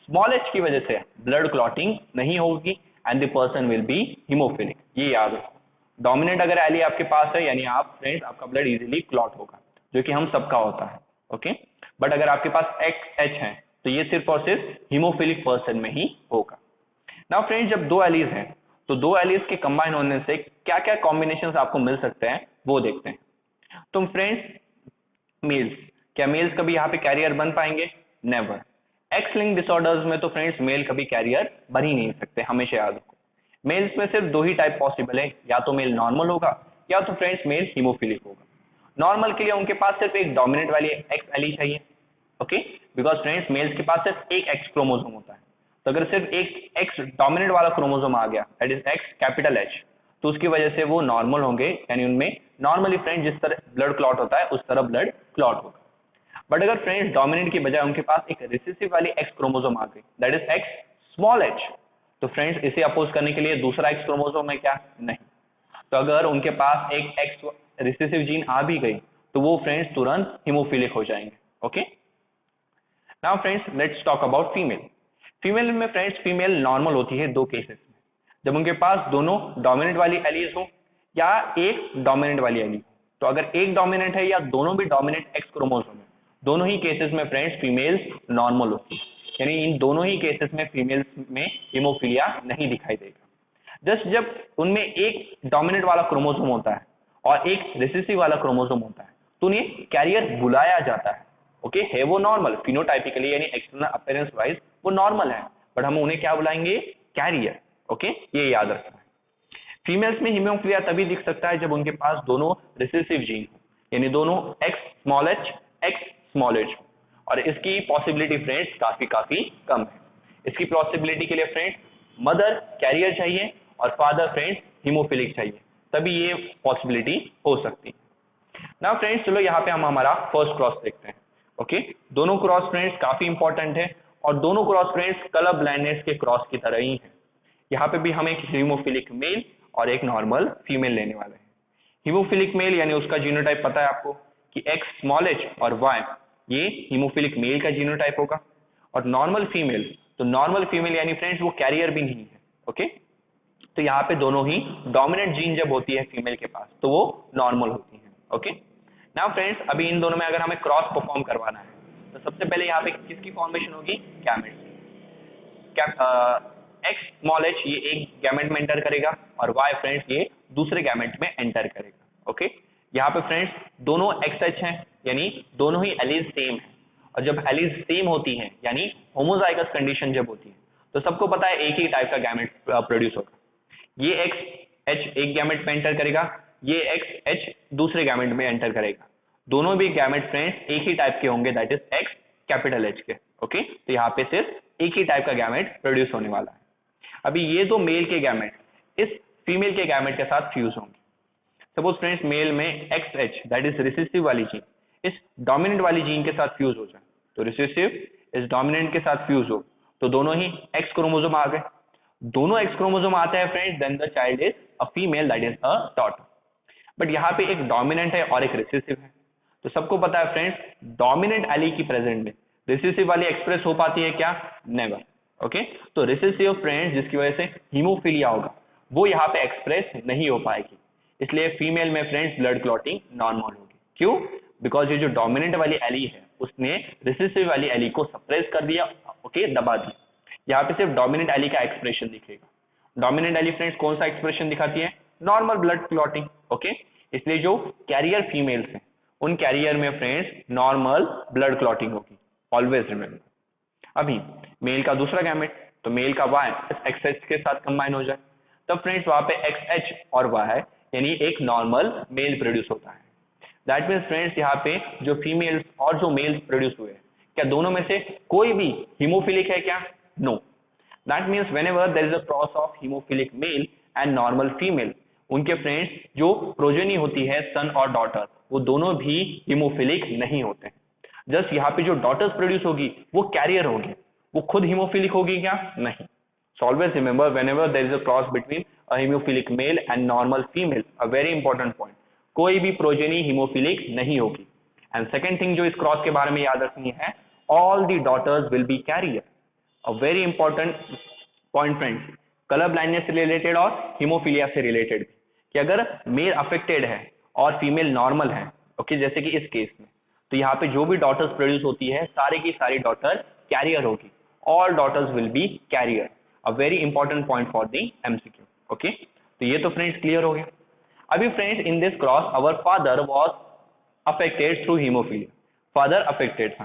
small H की वजह से ब्लड क्लॉटिंग नहीं होगी and the person will be haemophilic. ये याद रखो, डोमिनेंट अगर एली आपके पास है यानी आप फ्रेंड्स आपका ब्लड इजीली क्लॉट होगा, जो कि हम सबका होता है। ओके, बट अगर आपके पास एक्स एच है तो ये सिर्फ और सिर्फ हीमोफिलिक पर्सन में ही होगा। नाउ फ्रेंड्स जब दो एलीज हैं तो दो एलीज के कंबाइन होने से क्या क्या कॉम्बिनेशंस आपको मिल सकते हैं वो देखते हैं। तो फ्रेंड्स मेल्स, क्या मेल्स कभी यहाँ पे कैरियर बन पाएंगे? नेवर। एक्स लिंक डिसऑर्डर्स में तो फ्रेंड्स मेल कभी कैरियर बन ही नहीं सकते, हमेशा याद रखो। मेल्स में सिर्फ दो ही टाइप पॉसिबल है, या तो मेल नॉर्मल होगा या तो फ्रेंड्स मेल हीमोफिलिक होगा। नॉर्मल के लिए उनके पास सिर्फ एक डोमिनेंट वाली एक्स एली चाहिए। ओके, बिकॉज फ्रेंड्स मेल्स के पास सिर्फ एक एक्स क्रोमोसोम होता है, तो अगर सिर्फ एक एक्स डोमिनेंट वाला क्रोमोसोम आ गया that is x capital H, तो उसकी वजह से वो नॉर्मल होंगे, यानी उनमें नॉर्मली फ्रेंड जिस तरह ब्लड क्लॉट होता है उस तरह ब्लड क्लॉट होगा। बट अगर फ्रेंड्स डोमिनेंट की बजाय उनके पास एक रिसेसिव वाली एक्स क्रोमोसोम आ गई that is x small H, तो फ्रेंड्स इसे अपोज करने के लिए दूसरा एक्स क्रोमोसोम है क्या? नहीं। तो अगर उनके पास एक एक्स रिसेसिव जीन आ भी गई तो वो फ्रेंड्स तुरंत हीमोफिलिक हो जाएंगे। Okay, now friends let's talk about female. Female में फ्रेंड्स फीमेल नॉर्मल होती है दो केसेस में, जब उनके पास दोनों डोमिनेंट वाली एलीज हो या एक डोमिनेंट वाली एली। तो अगर एक डोमिनेंट है या दोनों भी डोमिनेंट एक्स क्रोमोसोम है, दोनों ही केसेस में फ्रेंड्स फीमेल्स नॉर्मल होती है, यानी इन दोनों ही केसेस में फीमेल्स में हीमोफीलिया नहीं दिखाई देगा। जस्ट जब उनमें एक डोमिनेंट वाला क्रोमोसोम होता है और एक रिसेसिव वाला क्रोमोसोम होता है तो उन्हें कैरियर बुलाया जाता है। ओके, है वो नॉर्मल फिनोटाइपिकली यानी एक्सटर्नल अपीयरेंस वाइज वो नॉर्मल है, बट हम उन्हें क्या बुलाएंगे? कैरियर। ओके, ये याद रखना है। फीमेल्स में हीमोफिलिया तभी दिख सकता है जब उनके पास दोनों रिसेसिव जीन हो, यानी दोनों XH XH हो, और इसकी पॉसिबिलिटी फ्रेंड्स काफी कम है। इसकी पॉसिबिलिटी के लिए फ्रेंड्स मदर कैरियर चाहिए और फादर फ्रेंड्स हीमोफिलिक चाहिए, तभी ये पॉसिबिलिटी हो सकती है। नाउ फ्रेंड्स चलो यहाँ पे हम हमारा फर्स्ट क्रॉस देखते हैं। ओके, दोनों क्रॉस फ्रेंड्स काफी इंपॉर्टेंट है और दोनों क्रॉस फ्रेंड्स कलर ब्लाइंडनेस के क्रॉस की तरह ही है। यहाँ पे भी हम एक हीमोफिलिक मेल और एक नॉर्मल फीमेल लेने वाले हैं। हीमोफिलिक मेल यानी उसका जीनोटाइप पता है आपको कि XH और Y, ये हीमोफिलिक मेल का जीनोटाइप होगा। और नॉर्मल फीमेल, तो नॉर्मल फीमेल यानी फ्रेंड्स वो कैरियर भी नहीं है। ओके, तो यहाँ पे दोनों ही डोमिनेंट जीन जब होती है फीमेल के पास तो वो नॉर्मल होती है। ओके, नाउ फ्रेंड्स अभी इन दोनों में अगर हमें क्रॉस परफॉर्म करवाना है तो सबसे पहले यहाँ पे किसकी फॉर्मेशन होगी? गैमेट्स। XH ये एक गैमेट में एंटर करेगा और Y फ्रेंड्स ये दूसरे गैमेट में एंटर करेगा। ओके, यहाँ पे फ्रेंड्स दोनों XH हैं यानी दोनों ही एलीज सेम है, और जब एलीज सेम होती हैं यानी होमोजाइगस कंडीशन जब होती है तो सबको पता है एक ही टाइप का गैमेट प्रोड्यूस होगा। ये XH एक गैमेट में एंटर करेगा, ये XH दूसरे गैमेट में एंटर करेगा। दोनों भी गैमेट फ्रेंड्स एक ही टाइप के होंगे, दैट इज XH के। ओके, तो यहाँ पे सिर्फ एक ही टाइप का गैमेट प्रोड्यूस होने वाला है। अभी ये दो मेल के गैमेट इस फीमेल के गैमेट के साथ फ्यूज होंगे। सपोज फ्रेंड्स मेल में XH दैट इज रिसेसिव वाली जीन इस डोमिनेंट वाली जीन के साथ फ्यूज हो जाए, तो रिसेसिव इस डोमिनेंट के साथ फ्यूज हो तो दोनों ही X क्रोमोसोम आ गए। दोनों X क्रोमोसोम आते हैं friends, then the child is a female that is a daughter. But यहाँ पे एक डोमिनेंट है और एक रिसेसिव है, तो सबको पता है फ्रेंड्स डोमिनेंट एली की प्रेजेंट में रिसेसिव वाली एक्सप्रेस हो पाती है क्या? नेवर। ओके, तो रिसेसिव फ्रेंड्स जिसकी वजह से हीमोफिलिया होगा वो यहाँ पे एक्सप्रेस नहीं हो पाएगी, इसलिए फीमेल में फ्रेंड्स ब्लड क्लॉटिंग नॉर्मल होगी। क्यों? बिकॉज ये जो डोमिनेंट वाली एली है उसने रिसेसिव वाली एली को सप्रेस कर दिया। ओके, दबा दिया। यहाँ पे सिर्फ डोमिनेंट एली का एक्सप्रेशन दिखेगा। डोमिनेंट एली फ्रेंड्स कौन सा एक्सप्रेशन दिखाती है? Normal blood clotting. ओके, इसलिए जो कैरियर फीमेल्स हैं उन कैरियर में फ्रेंड्स नॉर्मल ब्लड क्लॉटिंग होगी, ऑलवेज रिमेंबर। अभी मेल का दूसरा गैमेट, तो मेल का Y इस XH के साथ कंबाइन हो जाए, तब फ्रेंड्स वहां पे XH और Y यानी एक नॉर्मल मेल प्रोड्यूस होता है। दैट मीन्स फ्रेंड्स यहाँ पे जो फीमेल्स और जो मेल्स प्रोड्यूस हुए क्या दोनों में से कोई भी हीमोफिलिक है क्या? No. That means whenever there is a cross of haemophilic male and normal female, उनके फ्रेंड्स जो प्रोजेनी होती है सन और डॉटर वो दोनों भी हीमोफिलिक नहीं होते। जस्ट यहाँ पे जो डॉटर्स प्रोड्यूस होगी वो कैरियर होगी, वो खुद हीमोफिलिक होगी क्या? नहीं। So always remember whenever there is a cross between a haemophilic male and normal female, a very important point, कोई भी प्रोजेनी हीमोफिलिक नहीं होगी। एंड सेकेंड थिंग जो इस क्रॉस के बारे में याद रखनी है, all the daughters will be carrier. A very important point friends, colour blindness से रिलेटेड और हीमोफिलिया से रिलेटेड कि अगर मेल अफेक्टेड है और फीमेल नॉर्मल है, ओके, जैसे कि इस केस में, तो यहाँ पे जो भी डॉटर्स प्रोड्यूस होती है सारी की सारी डॉटर कैरियर होगी। All daughters will be carrier, a very important point for the MCQ। Okay, तो ये तो फ्रेंड्स क्लियर हो गया। अभी friends in this cross our father was affected through haemophilia, father affected था।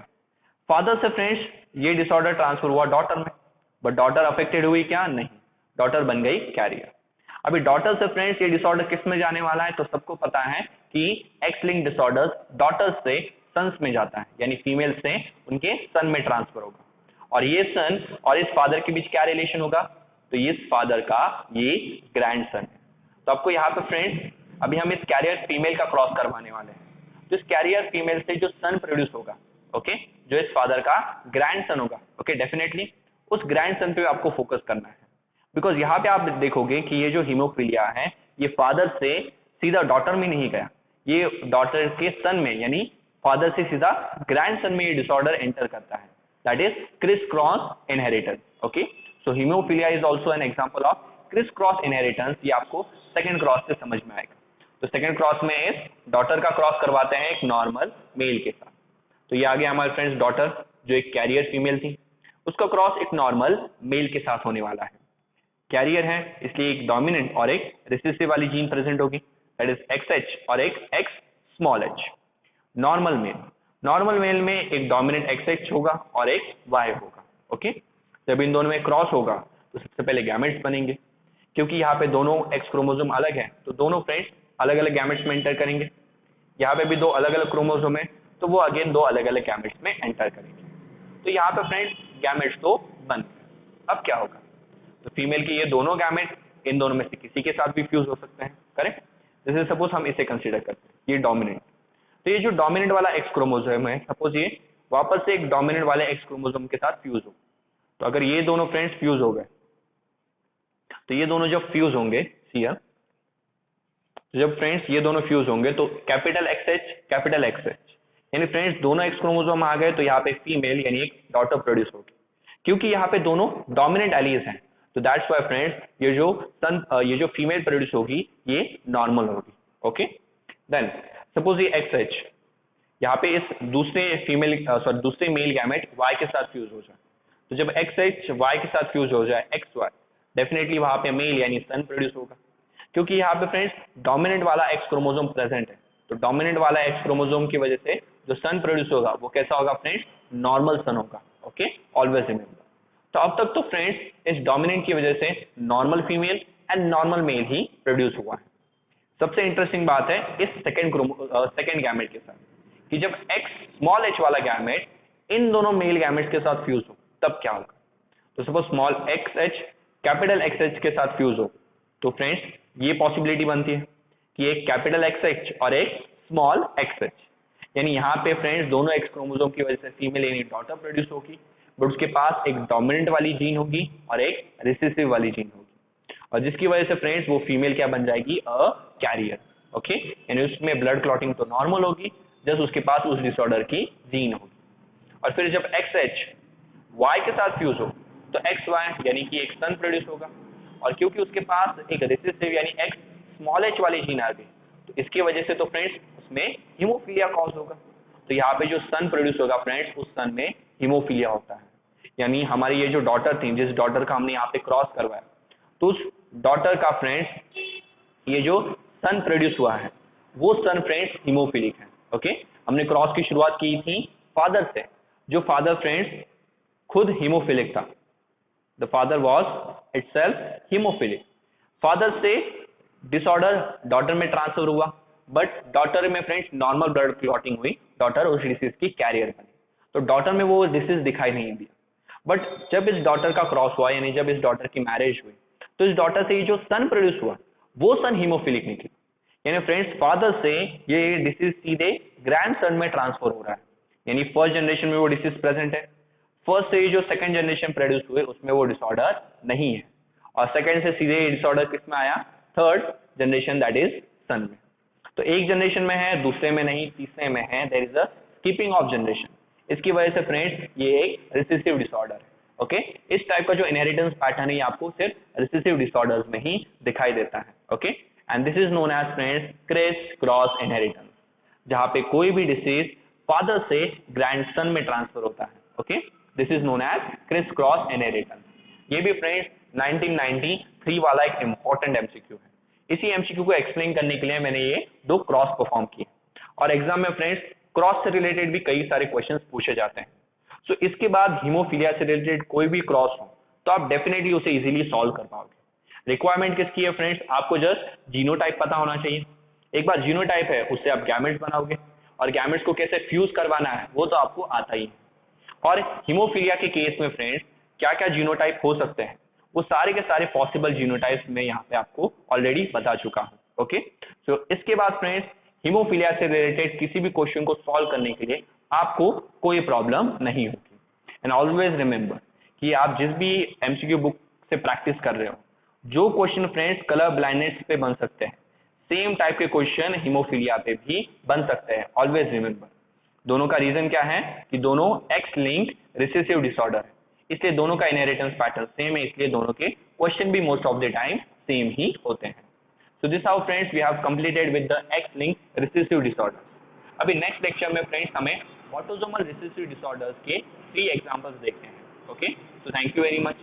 फादर से फ्रेंड्स ये डिसऑर्डर ट्रांसफर हुआ डॉटर में, बट डॉटर अफेक्टेड हुई क्या? नहीं, डॉटर बन गई कैरियर। अभी डॉटर से फ्रेंड्स ये डिसऑर्डर किस में जाने वाला है? तो सबको पता है कि एक्स लिंक डिसऑर्डर्स डॉटर्स से सन्स में जाता है, यानी फीमेल से उनके सन में ट्रांसफर होगा। और ये सन और इस फादर के बीच क्या रिलेशन होगा? तो इस फादर का ये ग्रैंड सन है। तो आपको यहाँ पे फ्रेंड्स अभी हम इस कैरियर फीमेल का क्रॉस करवाने वाले हैं, तो इस कैरियर फीमेल से जो सन प्रोड्यूस होगा, ओके, जो इस फादर का ग्रैंड सन होगा, ओके, डेफिनेटली उस ग्रैंड सन पे आपको फोकस करना है। बिकॉज यहाँ पे आप देखोगे कि ये जो हीमोफिलिया है ये फादर से सीधा डॉटर में नहीं गया, ये डॉटर के सन में यानी फादर से सीधा ग्रैंड सन में ये डिसऑर्डर एंटर करता है, that is Chris cross inheritance. Okay, so haemophilia is also an example of Chris cross inheritance. ये आपको सेकेंड क्रॉस से समझ में आएगा। तो सेकेंड क्रॉस में इस डॉटर का क्रॉस करवाते हैं एक नॉर्मल मेल के साथ। तो ये आ गया हमारे फ्रेंड्स डॉटर जो एक कैरियर फीमेल थी, उसका क्रॉस एक नॉर्मल मेल के साथ होने वाला है। कैरियर है इसलिए एक डोमिनेंट और एक रिसेसिव वाली जीन प्रेजेंट होगी, दैट इज XH और एक XH। नॉर्मल मेल में एक डोमिनेंट XH होगा और एक Y होगा। ओके, जब इन दोनों में क्रॉस होगा तो सबसे पहले गैमेट्स बनेंगे। क्योंकि यहाँ पे दोनों एक्स क्रोमोसोम अलग है, तो दोनों फ्रेंड्स अलग अलग गैमेट्स में एंटर करेंगे। यहाँ पे भी दो अलग अलग क्रोमोसोम है, तो वो अगेन दो अलग अलग गैमेट्स में एंटर करेंगे। तो यहाँ पे फ्रेंड्स गैमेट्स तो बन गए। अब क्या होगा, तो फीमेल के ये दोनों गैमेट इन दोनों में से किसी के साथ भी फ्यूज हो सकते हैं, करेक्ट। जैसे सपोज हम इसे कंसीडर करते हैं, ये डोमिनेंट, तो ये जो डोमिनेंट वाला एक्स क्रोमोसोम है, सपोज ये वापस से एक डोमिनेंट वाले एक्स क्रोमोसोम के साथ फ्यूज हो, तो अगर ये दोनों फ्रेंड्स फ्यूज हो गए, तो ये दोनों जब फ्यूज होंगे, जब फ्रेंड्स ये दोनों फ्यूज होंगे तो कैपिटल एक्स एच, यानी फ्रेंड्स दोनों एक्स क्रोमोसोम आ गए, तो यहाँ पे फीमेल यानी एक डॉटर प्रोड्यूस होगी, क्योंकि यहाँ पे दोनों डोमिनेंट एलीज हैं। तो दैट्स व्हाई फ्रेंड्स ये जो फीमेल प्रोड्यूस होगी ये नॉर्मल होगी। ओके, देन सपोज ये एक्स एच यहाँ पे इस दूसरे मेल गैमेट वाई के साथ फ्यूज हो जाए, तो जब एक्स एच वाई के साथ फ्यूज हो जाए एक्स वाई, डेफिनेटली वहां पे मेल यानी सन प्रोड्यूस होगा, क्योंकि यहाँ पे फ्रेंड्स डोमिनेंट वाला एक्स क्रोमोसोम प्रेजेंट है। तो डोमिनेंट वाला एक्स क्रोमोसोम की वजह से जो सन प्रोड्यूस होगा वो कैसा होगा फ्रेंड्स, नॉर्मल सन होगा। Okay, always remember. तो अब तक तो फ्रेंड्स इस डोमिनेंट की वजह से normal female and normal male ही प्रोड्यूस हुआ है। सबसे इंटरेस्टिंग बात है इस सेकेंड गैमेट के साथ, कि जब एक्स स्मॉल एच वाला गैमेट इन दोनों मेल गैमेट्स के साथ फ्यूज हो तब क्या होगा। तो suppose small x H capital X H के साथ फ्यूज हो, तो फ्रेंड्स ये पॉसिबिलिटी बनती है कि एक कैपिटल एक्स एच और एक स्मॉल एक्स एच, यानी यहाँ पे फ्रेंड्स दोनों एक्स क्रोमोसोम की वजह से फीमेल यानी डॉटर प्रोड्यूस होगी, बट उसके पास एक डोमिनेंट वाली जीन होगी और एक रिसेसिव वाली जीन होगी, और जिसकी वजह से फ्रेंड्स वो फीमेल क्या बन जाएगी, अ कैरियर। ओके, यानी उसमें ब्लड क्लॉटिंग तो नॉर्मल होगी, जस्ट उसके पास उस डिसऑर्डर की जीन होगी। और फिर जब एक्स एच वाई के साथ फ्यूज हो तो एक्स वाई यानी कि एक सन प्रोड्यूस होगा, और क्योंकि उसके पास एक रिसेसिव यानी एक्स स्मॉल एच वाली जीन आ गई, तो इसकी वजह से तो फ्रेंड्स उसमें हीमोफीलिया कॉज होगा। तो यहाँ पे जो सन प्रोड्यूस होगा फ्रेंड्स, उस सन में हीमोफीलिया होता है, यानी हमारी ये जो डॉटर थी, जिस डॉटर का हमने यहाँ पे क्रॉस करवाया, तो उस डॉटर का फ्रेंड्स ये जो सन प्रोड्यूस हुआ है वो सन फ्रेंड्स हीमोफिलिक है। ओके, हमने क्रॉस की शुरुआत की थी फादर से, जो फादर फ्रेंड्स खुद हीमोफिलिक था। The father was itself haemophilic. Father से डिसऑर्डर डॉटर में ट्रांसफर हुआ, बट डॉटर में फ्रेंड्स नॉर्मल ब्लड क्लॉटिंग हुई, डॉटर उस डिसीज की कैरियर बनी, तो डॉटर में वो डिसीज दिखाई नहीं दिया। बट जब इस डॉटर का क्रॉस हुआ, यानी जब इस डॉटर की मैरिज हुई, तो इस डॉटर से ये जो सन प्रोड्यूस हुआ वो सन हीमोफिलिक निकली, यानी फ्रेंड्स फादर से ये डिसीज सीधे ग्रैंड सन में ट्रांसफर हो रहा है, यानी फर्स्ट जनरेशन में वो डिसीज प्रेजेंट है, फर्स्ट से जो सेकंड जनरेशन प्रोड्यूस हुए उसमें वो डिसऑर्डर नहीं है, और सेकंड से सीधे डिसऑर्डर किस में आया, थर्ड जनरेशन दैट इज सन में। तो एक जनरेशन में है, दूसरे में नहीं, तीसरे में है, there is a skipping of generation. इसकी वजह से फ्रेंड्स ये एक रिसेसिव डिसऑर्डर है। ओके, इस टाइप का जो इनहेरिटेंस पैटर्न है आपको सिर्फ रिसेसिव डिसऑर्डर्स में ही दिखाई देता है। Okay, and this is known as friends criss cross inheritance, जहां पे कोई भी डिसीज फादर से ग्रैंडसन में ट्रांसफर होता है। Okay, this is known as criss cross inheritance. ये भी फ्रेंड्स 1993 वाला एक इंपॉर्टेंट एमसीक्यू है। इसी एमसीक्यू को एक्सप्लेन करने के लिए मैंने ये दो क्रॉस परफॉर्म किए, और एग्जाम में फ्रेंड्स क्रॉस से रिलेटेड भी कई सारे क्वेश्चंस पूछे जाते हैं। सो इसके बाद हीमोफीलिया से रिलेटेड कोई भी क्रॉस हो तो आप डेफिनेटली उसे इजीली सॉल्व कर पाओगे। रिक्वायरमेंट किसकी है फ्रेंड्स, आपको जस्ट जीनोटाइप पता होना चाहिए। एक बार जीनोटाइप है उससे आप गैमेट्स बनाओगे, और गैमेट्स को कैसे फ्यूज करवाना है वो तो आपको आता ही है। और हीमोफीलिया के केस में फ्रेंड्स क्या क्या जीनोटाइप हो सकते हैं, वो सारे के सारे पॉसिबल जीनोटाइप्स में यहाँ पे आपको ऑलरेडी बता चुका हूँ। ओके, सो इसके बाद फ्रेंड्स हीमोफीलिया से रिलेटेड किसी भी क्वेश्चन को सॉल्व करने के लिए आपको कोई प्रॉब्लम नहीं होगी। एंड ऑलवेज रिमेंबर कि आप जिस भी एमसीक्यू बुक से प्रैक्टिस कर रहे हो, जो क्वेश्चन फ्रेंड्स कलर ब्लाइंडनेस पे बन सकते हैं, सेम टाइप के क्वेश्चन हीमोफीलिया पे भी बन सकते हैं। ऑलवेज रिमेंबर, दोनों का रीजन क्या है कि दोनों एक्स लिंक्ड रिसेसिव डिसऑर्डर है, इसलिए दोनों का इनहेरिटेंस पैटर्न सेम है, इसलिए दोनों के क्वेश्चन भी most of the time same ही होते हैं। So this how friends we have completed with the X linked recessive disorders. अभी नेक्स्ट लेक्चर में फ्रेंड्स हमें ऑटोसोमल रिसेसिव डिसऑर्डर्स के 3 एग्जांपल्स देखते हैं। Okay, so thank you very much.